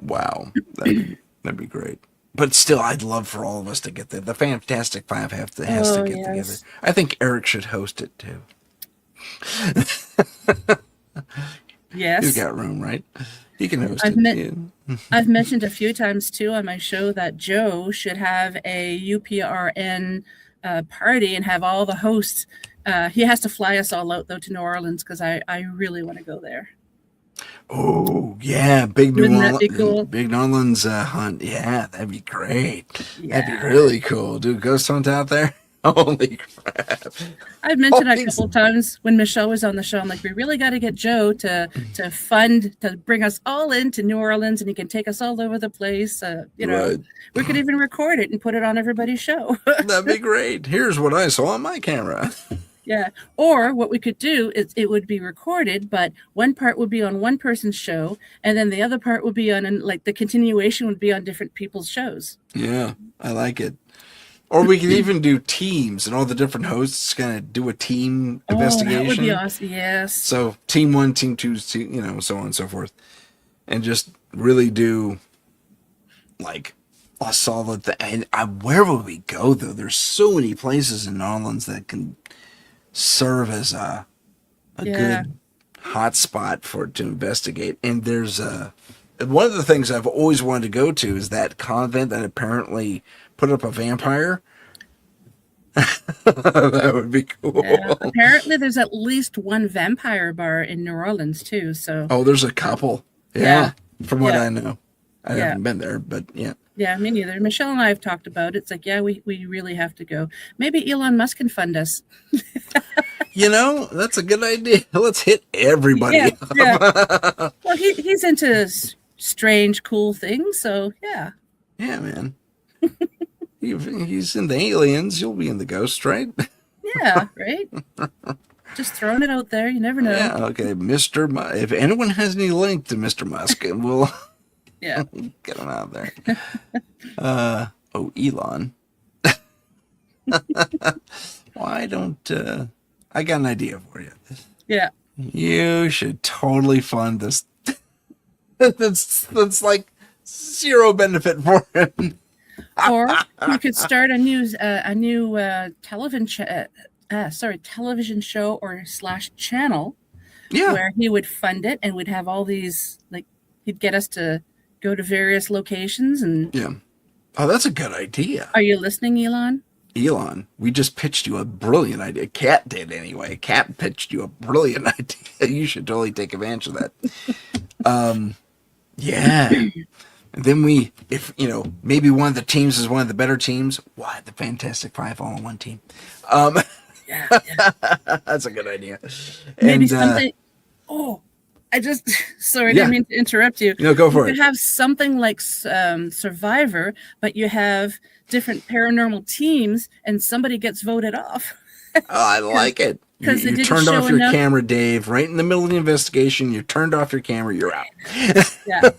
wow. That'd be great. But still, I'd love for all of us to get there. The Fantastic Five has to get together. I think Eric should host it too. Yes. He's got room, right? He can host I've mentioned a few times too on my show that Joe should have a UPRN party and have all the hosts. He has to fly us all out though to New Orleans because I really want to go there. Oh yeah, big Wouldn't that be cool? Big New Orleans hunt. Yeah, that'd be great. Yeah. That'd be really cool. Do a ghost hunt out there. Holy crap! I've mentioned a couple of times when Michelle was on the show. I'm like, we really got to get Joe to bring us all into New Orleans, and he can take us all over the place. Right. We could even record it and put it on everybody's show. That'd be great. Here's what I saw on my camera. Yeah. Or what we could do is it would be recorded, but one part would be on one person's show, and then the other part would be on, and like the continuation would be on different people's shows. Yeah, I like it. Or we could even do teams, and all the different hosts kind of do a team investigation. That would be awesome. Yes. So team 1, team 2, so on and so forth, and just really do like a solid thing. And where would we go though? There's so many places in New Orleans that can serve as a good hot spot to investigate. And there's one of the things I've always wanted to go to is that convent that apparently put up a vampire. That would be cool. Yeah, apparently there's at least one vampire bar in New Orleans too. So there's a couple. Yeah. From what I know. I haven't been there, but yeah. Yeah, me neither. Michelle and I have talked about it. It's like, we really have to go. Maybe Elon Musk can fund us. That's a good idea. Let's hit everybody up. Yeah. Well, he's into strange, cool things, so yeah. Yeah, man. He's in the aliens. You'll be in the ghost, right? Yeah, right? Just throwing it out there. You never know. Yeah, okay. If anyone has any link to Mr. Musk, and we'll get him out there. Elon. Why don't... I got an idea for you. Yeah. You should totally fund this. That's like zero benefit for him. Or we could start a new television show or / channel where he would fund it and would have all these, like, he'd get us to go to various locations and that's a good idea. Are you listening, Elon? We just pitched you a brilliant idea. Kat did anyway. Kat pitched you a brilliant idea. You should totally take advantage of that. Yeah. And then maybe one of the teams is one of the better teams. Why the Fantastic Five all on one team? Yeah. That's a good idea. Maybe something. Sorry, I didn't mean to interrupt you. No, go for it. You could have something like Survivor, but you have different paranormal teams, and somebody gets voted off. I like it. You turned off your camera, Dave, right in the middle of the investigation. You turned off your camera. You're out. Yeah.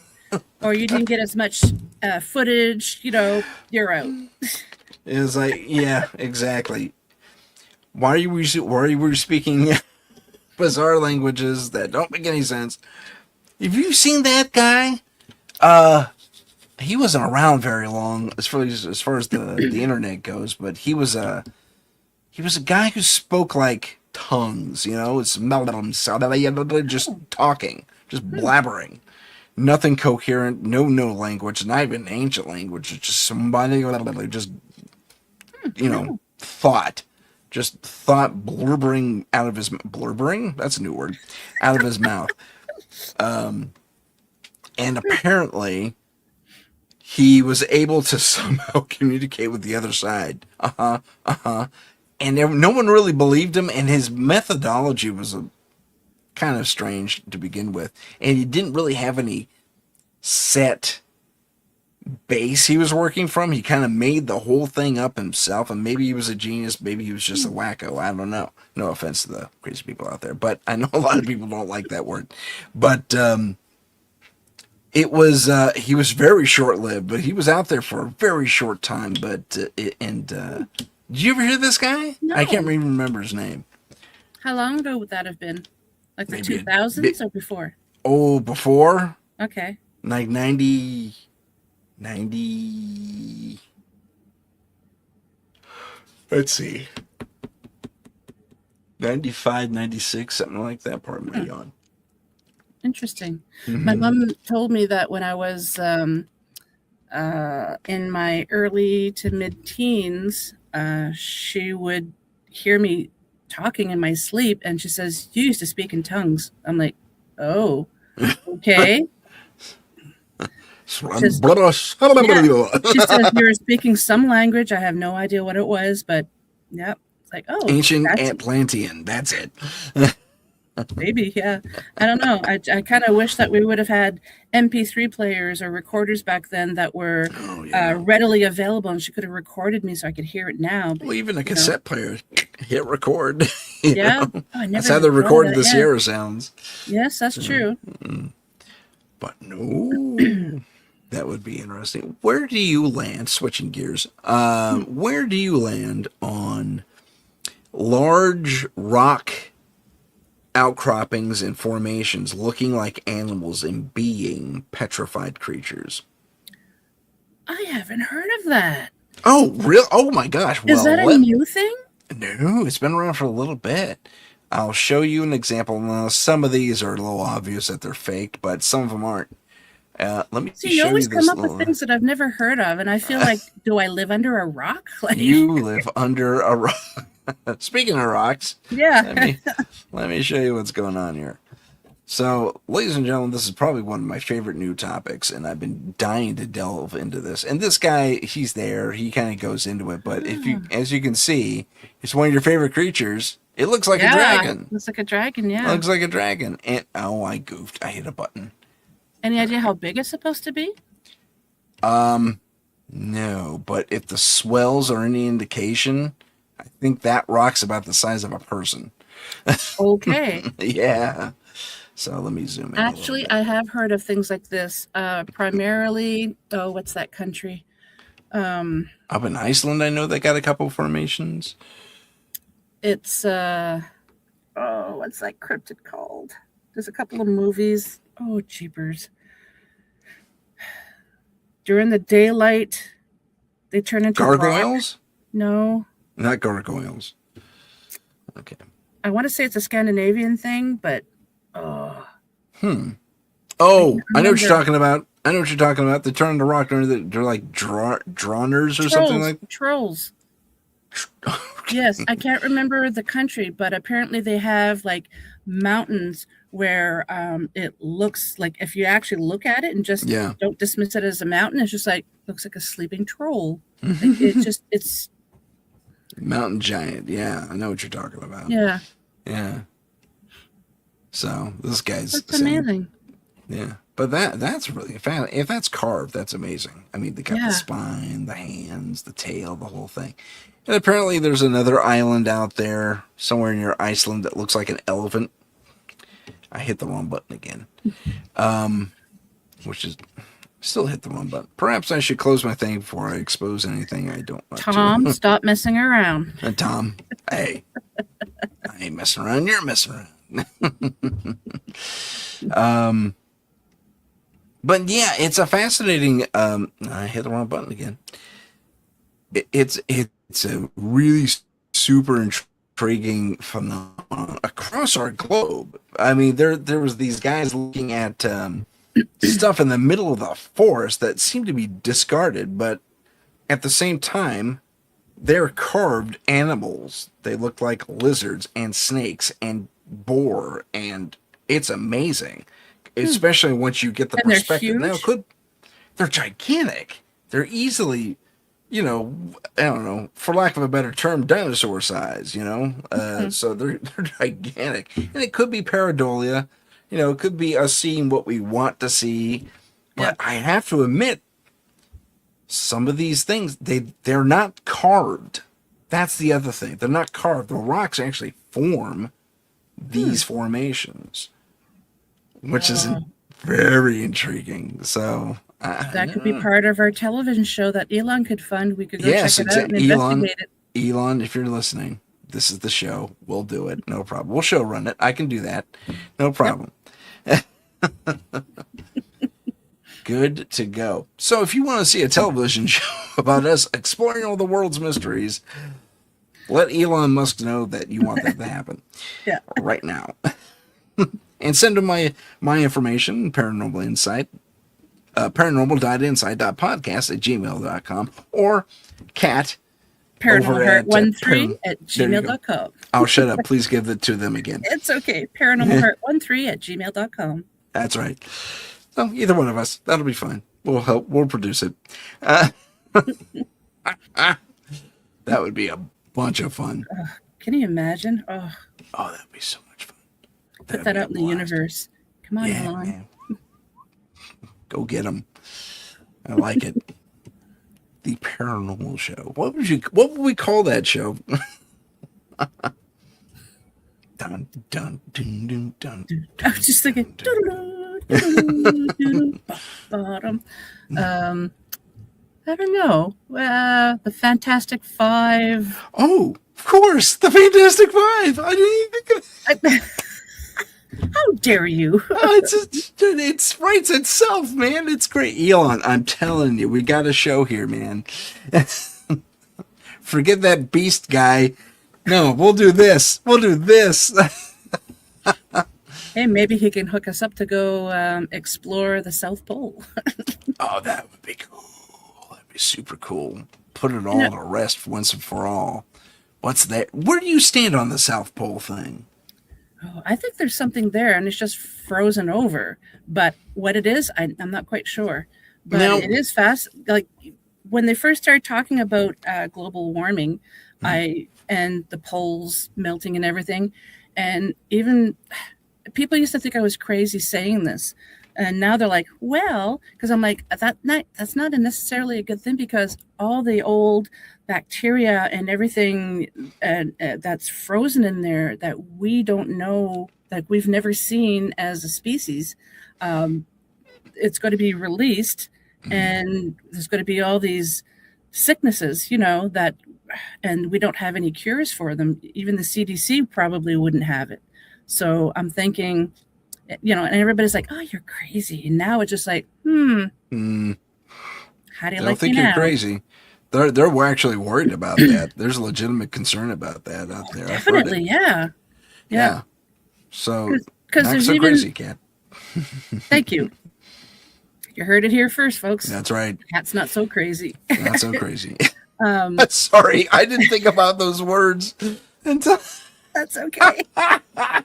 Or you didn't get as much footage. You're out. It's like, yeah, exactly. Why were you speaking bizarre languages that don't make any sense? Have you seen that guy? He wasn't around very long as far as the internet goes, but he was a guy who spoke like tongues. It's just talking, just blabbering. Nothing coherent, no language, not even ancient language. It's just somebody just, thought. Just thought blurbering out of his... Blurbering? That's a new word. Out of his mouth. And apparently, he was able to somehow communicate with the other side. And no one really believed him, and his methodology was kind of strange to begin with, and he didn't really have any set base he was working from. He kind of made the whole thing up himself, and maybe he was a genius, maybe he was just a wacko. I don't know. No offense to the crazy people out there, but I know a lot of people don't like that word. But it was he was very short-lived, but he was out there for a very short time. But did you ever hear this guy? No. I can't even remember his name. How long ago would that have been? Like the Maybe 2000s or before? Oh, before? Okay. Like 90. Let's see. 95, 96, something like that. Pardon my yawn. Interesting. My mom told me that when I was in my early to mid-teens, she would hear me talking in my sleep, and she says, "You used to speak in tongues." I'm like, "Oh, okay." She says, "You're speaking some language. I have no idea what it was, but yep." It's like, "Oh, ancient Atlantean. That's it." Maybe, yeah. I don't know. I kind of wish that we would have had MP3 players or recorders back then that were readily available, and she could have recorded me so I could hear it now. But, well, even a cassette player, hit record. Yeah. Oh, That's how they recorded the Sierra sounds. Yes, that's true. But no, that would be interesting. Where do you land, switching gears, where do you land on large rock outcroppings and formations looking like animals and being petrified creatures? I haven't heard of that. Oh, real? Oh my gosh. Is that a new thing? No, it's been around for a little bit. I'll show you an example. Now, some of these are a little obvious that they're faked, but some of them aren't. Let me show you this. You always come up with things that I've never heard of, and I feel like, do I live under a rock? Like, you live under a rock. Speaking of rocks, yeah. let me show you what's going on here. So, ladies and gentlemen, this is probably one of my favorite new topics, and I've been dying to delve into this. And this guy, he's there. He kind of goes into it, but as you can see, it's one of your favorite creatures. It looks like a dragon. Looks like a dragon, yeah. It looks like a dragon. And oh, I goofed. I hit a button. Any idea how big it's supposed to be? No, but if the swells are any indication, I think that rock's about the size of a person. Okay. Yeah. So let me zoom in. Actually, I have heard of things like this. Primarily, what's that country? Up in Iceland, I know they got a couple formations. It's what's that cryptid called? There's a couple of movies. Oh, jeepers. During the daylight, they turn into gargoyles? Rock. No. Not gargoyles. Okay. I want to say it's a Scandinavian thing, but Oh, I know what you're talking about. They turn into rock. They're like droners or something like that. Trolls. Yes, I can't remember the country, but apparently they have like mountains where it looks like, if you actually look at it and just don't dismiss it as a mountain, it's just like looks like a sleeping troll. Like it's mountain giant. Yeah, I know what you're talking about. Yeah. So this guy's amazing. Yeah, but that's really if that's carved, that's amazing. I mean, they got the spine, the hands, the tail, the whole thing. And apparently, there's another island out there somewhere near Iceland that looks like an elephant. I hit the wrong button again, which is still hit the wrong button. Perhaps I should close my thing before I expose anything I don't want Tom, stop messing around. Tom, hey, I ain't messing around. You're messing around. But yeah, it's a fascinating. I hit the wrong button again. It's a really super intriguing phenomenon across our globe. I mean, there was these guys looking at stuff in the middle of the forest that seemed to be discarded, but at the same time, they're carved animals. They look like lizards and snakes and boar, and it's amazing, especially once you get the perspective. Now, they're gigantic. They're easily, I don't know, for lack of a better term, dinosaur size. So they're gigantic, and it could be pareidolia. It could be us seeing what we want to see. But I have to admit, some of these things, they're not carved. That's the other thing. They're not carved. The rocks actually form these formations, which is very intriguing. So that could be part of our television show that Elon could fund. We could go check it out and investigate it. Elon, if you're listening, this is the show. We'll do it. No problem. We'll show run it. I can do that. No problem. Yep. Good to go. So if you want to see a television show about us exploring all the world's mysteries, let Elon Musk know that you want that to happen. Yeah. Right now. And send him my information, Paranormal Insight, paranormal.insight.podcast@gmail.com, or Kat paranormalheart13@gmail.com. Oh, shut up. Please give it to them again. It's okay. paranormalheart13@gmail.com. That's right. So either one of us, that'll be fine. We'll help. We'll produce it. That would be a bunch of fun. Can you imagine? Oh, that'd be so much fun. Put that out in the universe. Come on, Elon. Man. Go get them. I like it. The Paranormal Show. What would we call that show? Dun, dun, dun, dun, dun, I was just thinking. Bottom. I don't know. The Fantastic Five. Oh, of course, the Fantastic Five. I didn't even think of it. How dare you? It writes itself, man. It's great. Elon, I'm telling you, we got a show here, man. Forget that beast guy. No, we'll do this. We'll do this. Hey, maybe he can hook us up to go explore the South Pole. Oh, that would be cool. That'd be super cool. Put it all to rest once and for all. What's that? Where do you stand on the South Pole thing? Oh, I think there's something there, and it's just frozen over. But what it is, I'm not quite sure. But it is fast. Like when they first started talking about global warming, and the poles melting and everything, and even people used to think I was crazy saying this, and now they're like, well, because I'm like, that's not necessarily a good thing, because all the old bacteria and everything that's frozen in there that we don't know, that we've never seen as a species, it's going to be released, and there's going to be all these sicknesses, that, and we don't have any cures for them. Even the CDC probably wouldn't have it. So I'm thinking, and everybody's like, oh, you're crazy. And now it's just like, how do you like me now? I don't think you're crazy. They're actually worried about that. There's a legitimate concern about that out there. Definitely, yeah. So, because not so crazy, Kat. Thank you. You heard it here first, folks. That's right. Cat's not so crazy. Not so crazy. Sorry, I didn't think about those words until... That's okay. But I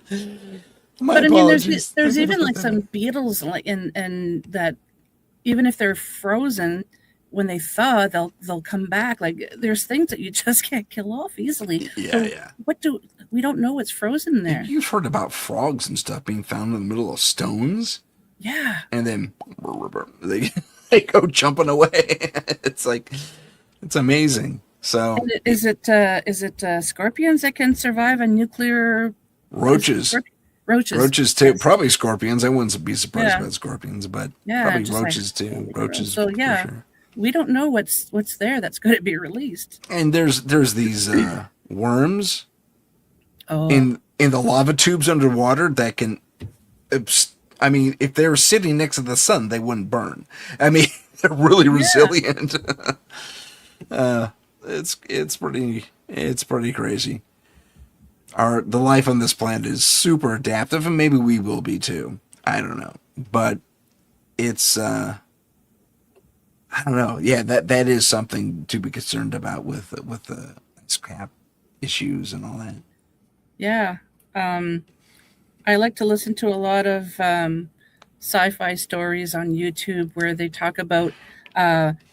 mean, there's even like some beetles, like and that even if they're frozen, when they thaw, they'll come back. Like there's things that you just can't kill off easily. Yeah. We don't know what's frozen there. You've heard about frogs and stuff being found in the middle of stones. Yeah. And then they go jumping away. It's amazing. So and is it scorpions that can survive a nuclear? Roaches. Roaches too. Probably scorpions. I wouldn't be surprised about scorpions, but probably roaches too. Roaches. So sure. We don't know what's there that's going to be released. And there's these worms in the lava tubes underwater that can. I mean, if they were sitting next to the sun, they wouldn't burn. I mean, they're really resilient. It's pretty crazy. The life on this planet is super adaptive, and maybe we will be too. I don't know, but it's I don't know. Yeah, that is something to be concerned about with the scrap issues and all that. Yeah, I like to listen to a lot of sci-fi stories on YouTube where they talk about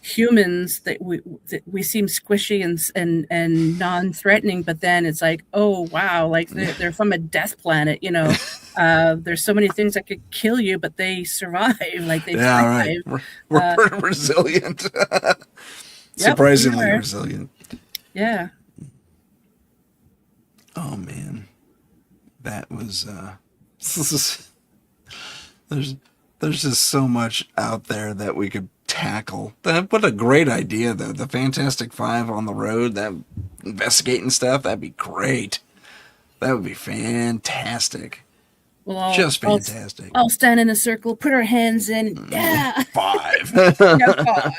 humans that we seem squishy and non-threatening, but then it's like, oh wow, like they're from a death planet, there's so many things that could kill you, but they survive, like they thrive. Right. We're pretty resilient. Surprisingly resilient. Yeah. Oh man, that was there's just so much out there that we could tackle. What a great idea though. The Fantastic Five on the road, that investigating stuff, that'd be great. That would be fantastic. Well, just fantastic. I'll stand in a circle, put our hands in. Yeah. 5. Yeah,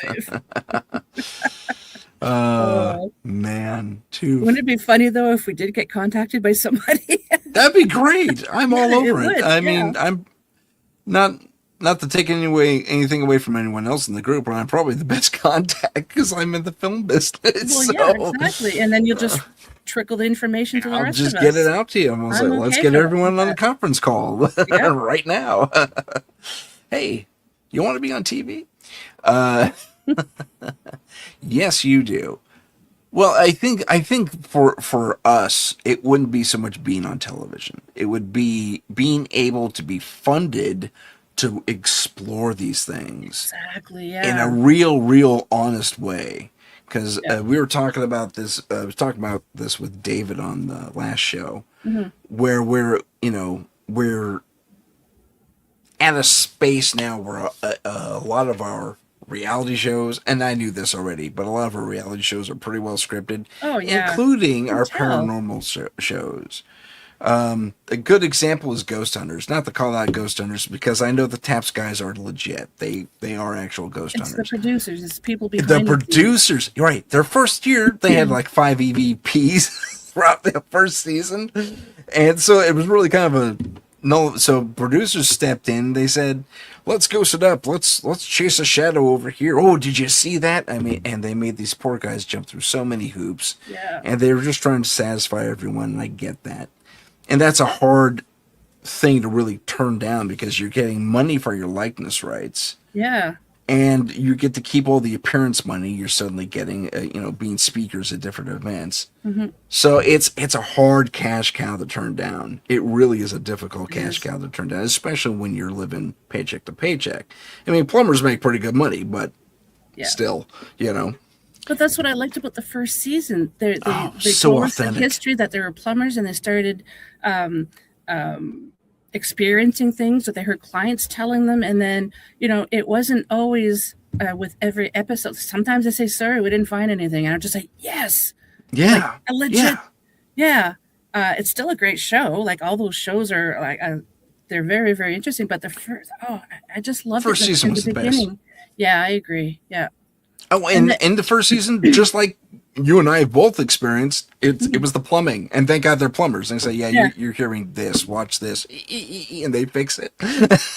5. Man, 2. Wouldn't it be funny though if we did get contacted by somebody? That'd be great. I'm all over it. I mean, yeah. I'm not to take anything away from anyone else in the group, but I'm probably the best contact because I'm in the film business. Well, so. yeah, exactly. And then you'll just trickle the information to the rest of us. I'll just get it out to you. I was like, let's get everyone on a conference call right now. Hey, you want to be on TV? Yes, you do. Well, I think for us, it wouldn't be so much being on television. It would be being able to be funded to explore these things. Exactly, yeah. In a real honest way. Because we were talking about this, I was talking about this with David on the last show, where we're at a space now where a lot of our reality shows, and I knew this already, but a lot of our reality shows are pretty well scripted, including our paranormal shows. A good example is Ghost Hunters. Not to call out Ghost Hunters because I know the Taps guys are legit. They are actual ghost hunters. It's the producers. It's people behind the producers. You're right. Their first year, they had like 5 EVPs throughout the first season, and so it was really kind of a no. So producers stepped in. They said, "Let's ghost it up. Let's chase a shadow over here." Oh, did you see that? I mean, and they made these poor guys jump through so many hoops. Yeah. And they were just trying to satisfy everyone, and I get that. And that's a hard thing to really turn down because you're getting money for your likeness rights. Yeah. And you get to keep all the appearance money you're suddenly getting, being speakers at different events. Mm-hmm. So it's a hard cash cow to turn down. It really is a difficult cash cow to turn down, especially when you're living paycheck to paycheck. I mean, plumbers make pretty good money, but still, But that's what I liked about the first season. They so told us the authentic. history that they were plumbers, and they started experiencing things that they heard clients telling them. And then, it wasn't always with every episode. Sometimes they say, "Sorry, we didn't find anything." And I'm just like, yes. Yeah. Like, a legit. Yeah. It's still a great show. Like all those shows are like, they're very, very interesting. But the first, I just loved first it. Season was the best. Yeah, I agree. Yeah. Oh, and in the first season, just like you and I have both experienced, it was the plumbing. And thank God they're plumbers. They say, you're hearing this, watch this, and they fix it.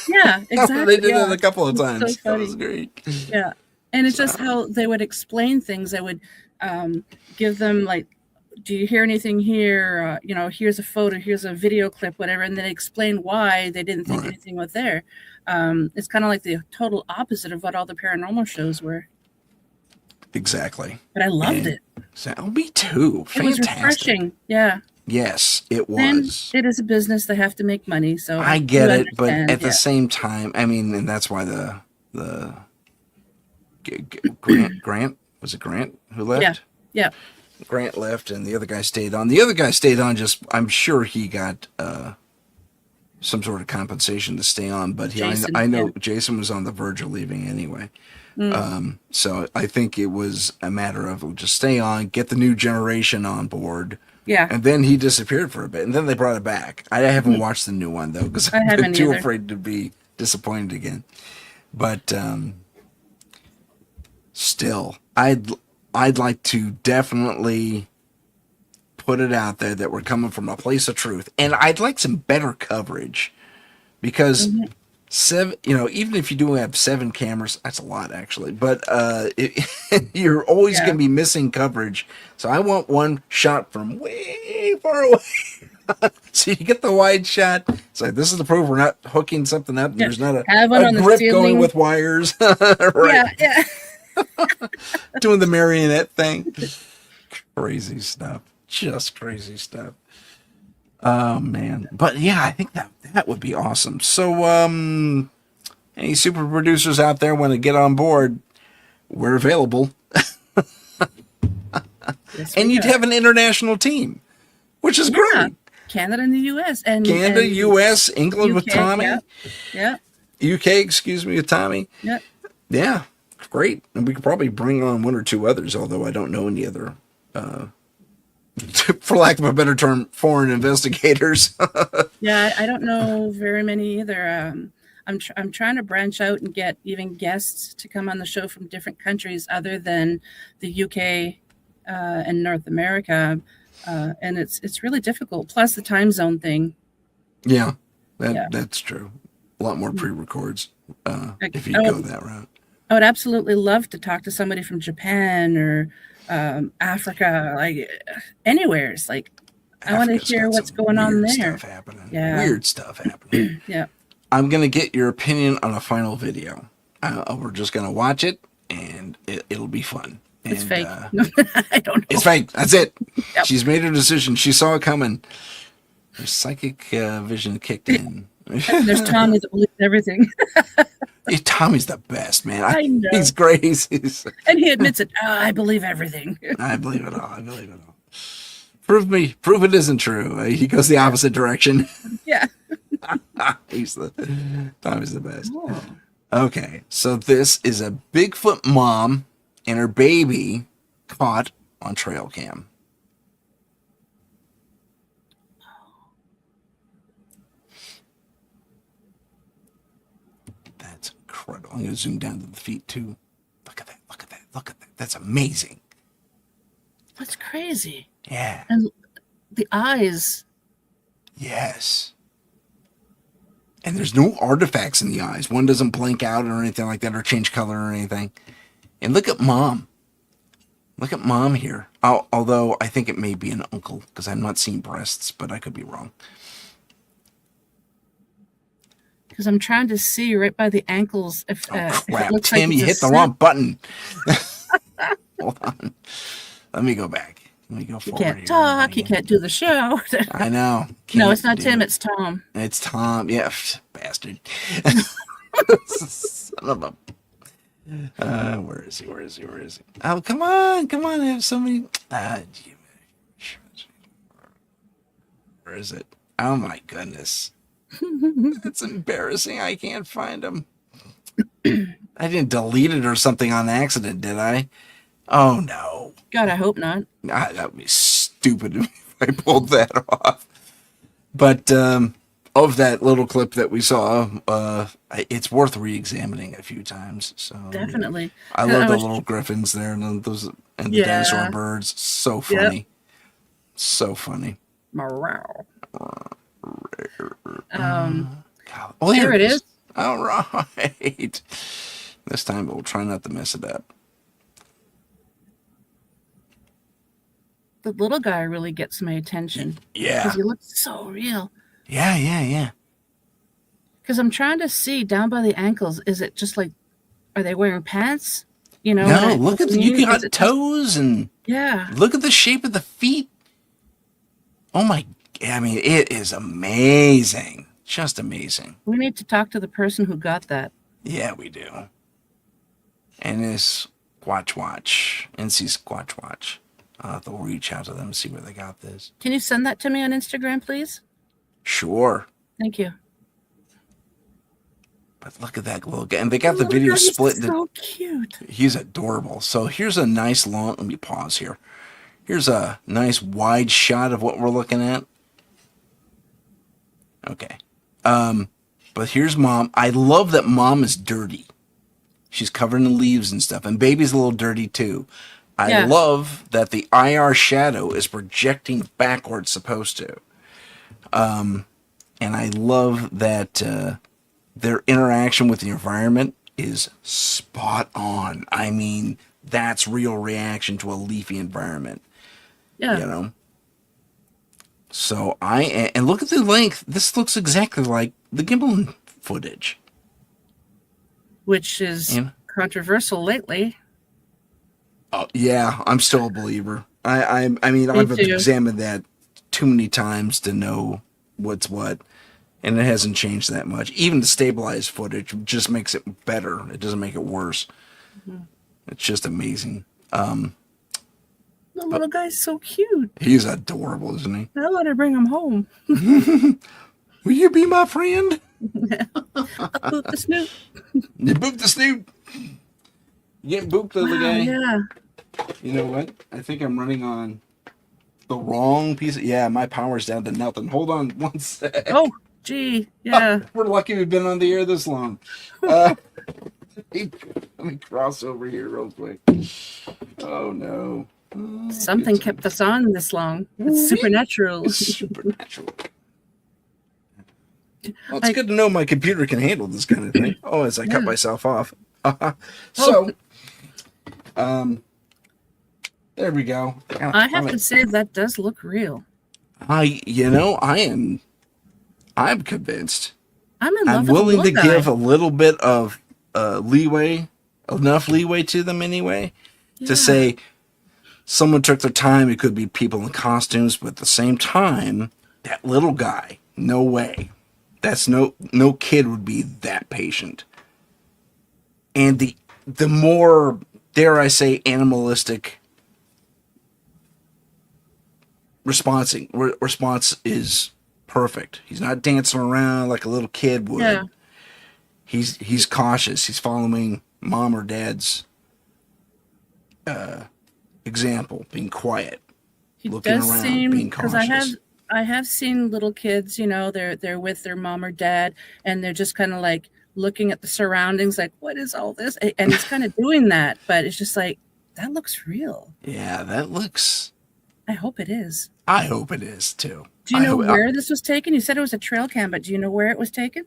Yeah, exactly. They did it a couple of times. So funny. That was great. Yeah. And it's just how they would explain things. They would give them like, do you hear anything here? Here's a photo, here's a video clip, whatever. And then explain why they didn't think anything was there. It's kind of like the total opposite of what all the paranormal shows were. Exactly. But I loved it. So, me too. Fantastic. It was refreshing. Yeah. Yes, it was. And it is a business. They have to make money. So I get it, but at the same time, I mean, and that's why the Grant was it Grant who left? Yeah. Grant left, and the other guy stayed on. The other guy stayed on. Just I'm sure he got some sort of compensation to stay on, but I know Jason was on the verge of leaving anyway. So I think it was a matter of just stay on, get the new generation on board. Yeah. And then he disappeared for a bit, and then they brought it back. I haven't watched the new one though because I'm too afraid to be disappointed again. But still, I'd like to definitely put it out there that we're coming from a place of truth, and I'd like some better coverage because. 7, even if you do have 7 cameras, that's a lot actually, but you're always going to be missing coverage. So I want one shot from way far away. So you get the wide shot. It's like, this is the proof we're not hooking something up. There's not a grip going with wires. Right. Yeah. Doing the marionette thing. Crazy stuff. Just crazy stuff. Oh man, but yeah, I think that would be awesome. So, any super producers out there want to get on board? We're available. Yes, And we you'd are. have an international team, which is Yeah. great. Canada and the U.S. and Canada, U.S., England with UK. Tommy. Yeah. UK, excuse me, with Tommy. Yeah. Yeah, great. And we could probably bring on one or two others, although I don't know any other, for lack of a better term, foreign investigators. Yeah, I don't know very many either. I'm trying to branch out and get even guests to come on the show from different countries other than the UK and North America, and it's really difficult. Plus the time zone thing. Yeah, Yeah. that's true. A lot more pre-records if you I go would, that route. I would absolutely love to talk to somebody from Japan or Africa, like anywhere. It's like I want to Africa's hear got what's some going on weird there. Stuff happening. Yeah. Weird stuff happening. Yeah. I'm gonna get your opinion on a final video. We're just gonna watch it, and it'll be fun. It's And, fake. I don't know. It's fake. That's it. Yep. She's made her decision. She saw it coming. Her psychic vision kicked in. There's Tommy that believes everything. Hey, Tommy's the best, man. I know. He's great. And he admits it. Oh, I believe everything. I believe it all. I believe it all. Prove it isn't true. He goes the opposite direction. Yeah. Tommy's the best. Okay, so this is a Bigfoot mom and her baby caught on trail cam. That's incredible. I'm going to zoom down to the feet too. Look at that. Look at that. Look at that. That's amazing. That's crazy. Yeah. And the eyes. Yes. And there's no artifacts in the eyes. One doesn't blink out or anything like that or change color or anything. And look at mom. Look at mom here. Although I think it may be an uncle because I'm not seeing breasts, but I could be wrong. Because I'm trying to see right by the ankles if, Oh, if crap. it looks Tim, like you hit the wrong button. Hold on. Let me go back. Let me go You forward. can't here. talk. You can't do the show. I know. No, it's not do Tim. it. It's Tom. It's Tom. Yeah, bastard. Son of a... where is he? Where is he? Where is he? Oh, come on. Come on. I have somebody... where is it? Oh, my goodness. That's embarrassing. I can't find him. I didn't delete it or something on accident, did I? Oh, no. God, I hope not. That would be stupid if I pulled that off. But of that little clip that we saw, it's worth re-examining a few times. So Definitely. I love the little griffins there and the dinosaur birds. So funny. Yep. So funny. Morale. Oh, Here it is. All right. This time we'll try not to mess it up. The little guy really gets my attention. Yeah. Because he looks so real. Yeah. Because I'm trying to see down by the ankles. Is it just like, are they wearing pants? You know? No, look at you got Is it toes and yeah. look at the shape of the feet. Oh my, I mean, it is amazing. Just amazing. We need to talk to the person who got that. Yeah, we do. And this Watch, NC Squatch Watch. I'll have to reach out to them and see where they got this. Can you send that to me on Instagram, please? Sure. Thank you. But look at that little guy. And they got the video split. So cute. He's adorable. So here's a nice long, let me pause here. Here's a nice wide shot of what we're looking at. Okay. But here's mom. I love that mom is dirty. She's covered in leaves and stuff. And baby's a little dirty too. I love that the IR shadow is projecting backwards, supposed to. And I love that their interaction with the environment is spot on. I mean, that's real reaction to a leafy environment. Yeah. You know? So and look at the length. This looks exactly like the gimbal footage. Which is controversial lately. Oh, yeah, I'm still a believer. I mean, I've examined that too many times to know what's what, and it hasn't changed that much. Even the stabilized footage just makes it better. It doesn't make it worse. Mm-hmm. It's just amazing. The little guy's so cute. He's adorable, isn't he? I want to bring him home. Will you be my friend? I'll boot the snoot. You boop the snoot. You getting booped, little guy? Yeah. You know what? I think I'm running on the wrong piece. Yeah, my power's down to nothing. Hold on one sec. Oh, gee. Yeah. We're lucky we've been on the air this long. Let me cross over here real quick. Oh, no. Something kept us on this long. It's supernatural. It's supernatural. Well, it's good to know my computer can handle this kind of thing. Oh, as I cut myself off. So, there we go. I have to say that does look real. I'm convinced. I'm in love I'm with willing to guy. give a little bit of leeway, enough leeway to them anyway, to say someone took their time. It could be people in costumes, but at the same time, that little guy, no way. That's no kid would be that patient. And the more, dare I say, animalistic response is perfect. He's not dancing around like a little kid would. Yeah. He's cautious. He's following mom or dad's example, being quiet, looking around, being cautious. I have seen little kids, they're with their mom or dad, and they're just kind of like looking at the surroundings, like, what is all this? And it's kind of doing that, but it's just like, that looks real. Yeah, that looks. I hope it is. I hope it is too. Do you know where this was taken? You said it was a trail cam, but do you know where it was taken?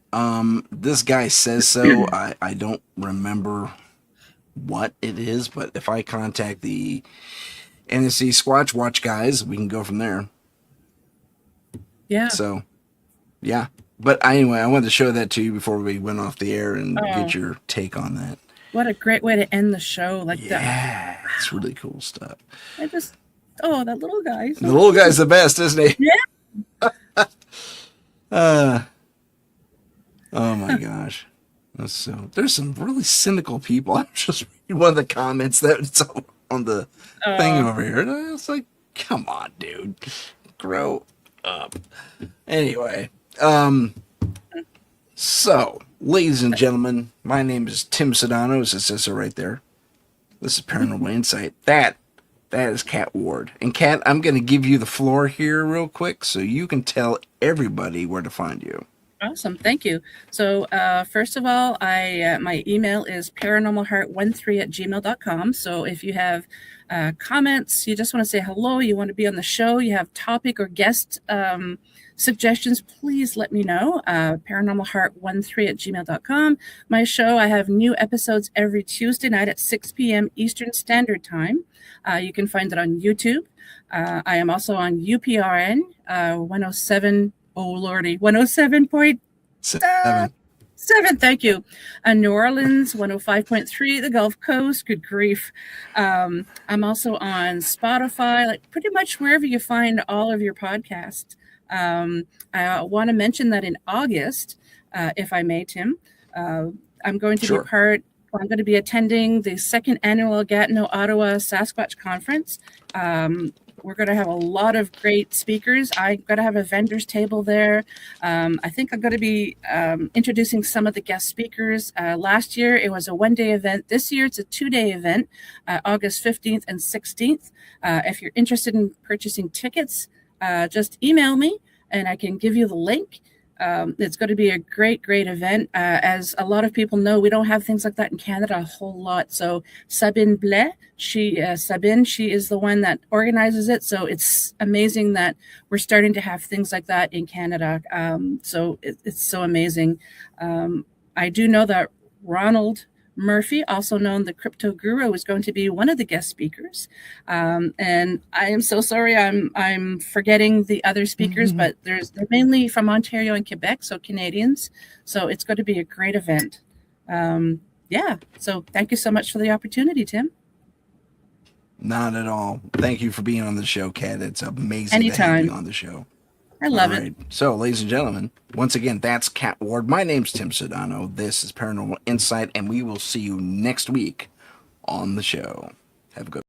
This guy says so. I don't remember what it is, but if I contact the NSC Squatch Watch guys, we can go from there. Yeah. So, yeah. But anyway, I wanted to show that to you before we went off the air and get your take on that. What a great way to end the show like that. Yeah, it's really cool stuff. That little guy. The little guy's the best, isn't he? Yeah. Oh my gosh. There's some really cynical people. I'm just reading one of the comments that's on the thing over here. And it's like, come on, dude. Grow up. Anyway, so, ladies and gentlemen, my name is Tim Sedano, as it says so right there. This is Paranormal Insight. That is Kat Ward. And Kat, I'm going to give you the floor here real quick so you can tell everybody where to find you. Awesome. Thank you. So, first of all, my email is paranormalheart13@gmail.com. So if you have comments, you just want to say hello, you want to be on the show, you have topic or guest suggestions, please let me know. Paranormalheart13@gmail.com. My show, I have new episodes every Tuesday night at 6 p.m. Eastern Standard Time. You can find it on YouTube. I am also on UPRN 107. Oh, Lordy, 107.7. Thank you. New Orleans, 105.3, the Gulf Coast. Good grief. I'm also on Spotify, like pretty much wherever you find all of your podcasts. I want to mention that in August, if I may, Tim, I'm going to I'm going to be attending the second annual Gatineau, Ottawa Sasquatch Conference. We're going to have a lot of great speakers. I'm going to have a vendor's table there. I think I'm going to be introducing some of the guest speakers. Last year, it was a one-day event. This year, it's a two-day event, August 15th and 16th. If you're interested in purchasing tickets, just email me, and I can give you the link. It's going to be a great, great event. As a lot of people know, we don't have things like that in Canada a whole lot. So Sabine Blais, she is the one that organizes it. So it's amazing that we're starting to have things like that in Canada. So it's so amazing. I do know that Ronald Murphy, also known the Crypto Guru, is going to be one of the guest speakers. And I am so sorry I'm forgetting the other speakers, but they're mainly from Ontario and Quebec, so Canadians. So it's going to be a great event. So thank you so much for the opportunity, Tim. Not at all. Thank you for being on the show, Kat. It's amazing Anytime. to have you on the show. I love it. So, ladies and gentlemen, once again, that's Kat Ward. My name's Tim Sedano. This is Paranormal Insight, and we will see you next week on the show. Have a good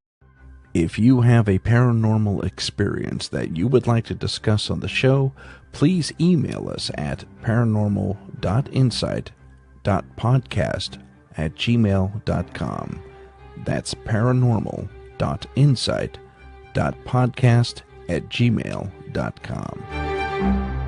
If you have a paranormal experience that you would like to discuss on the show, please email us at paranormal.insight.podcast@gmail.com. That's paranormal.insight.podcast@gmail.com.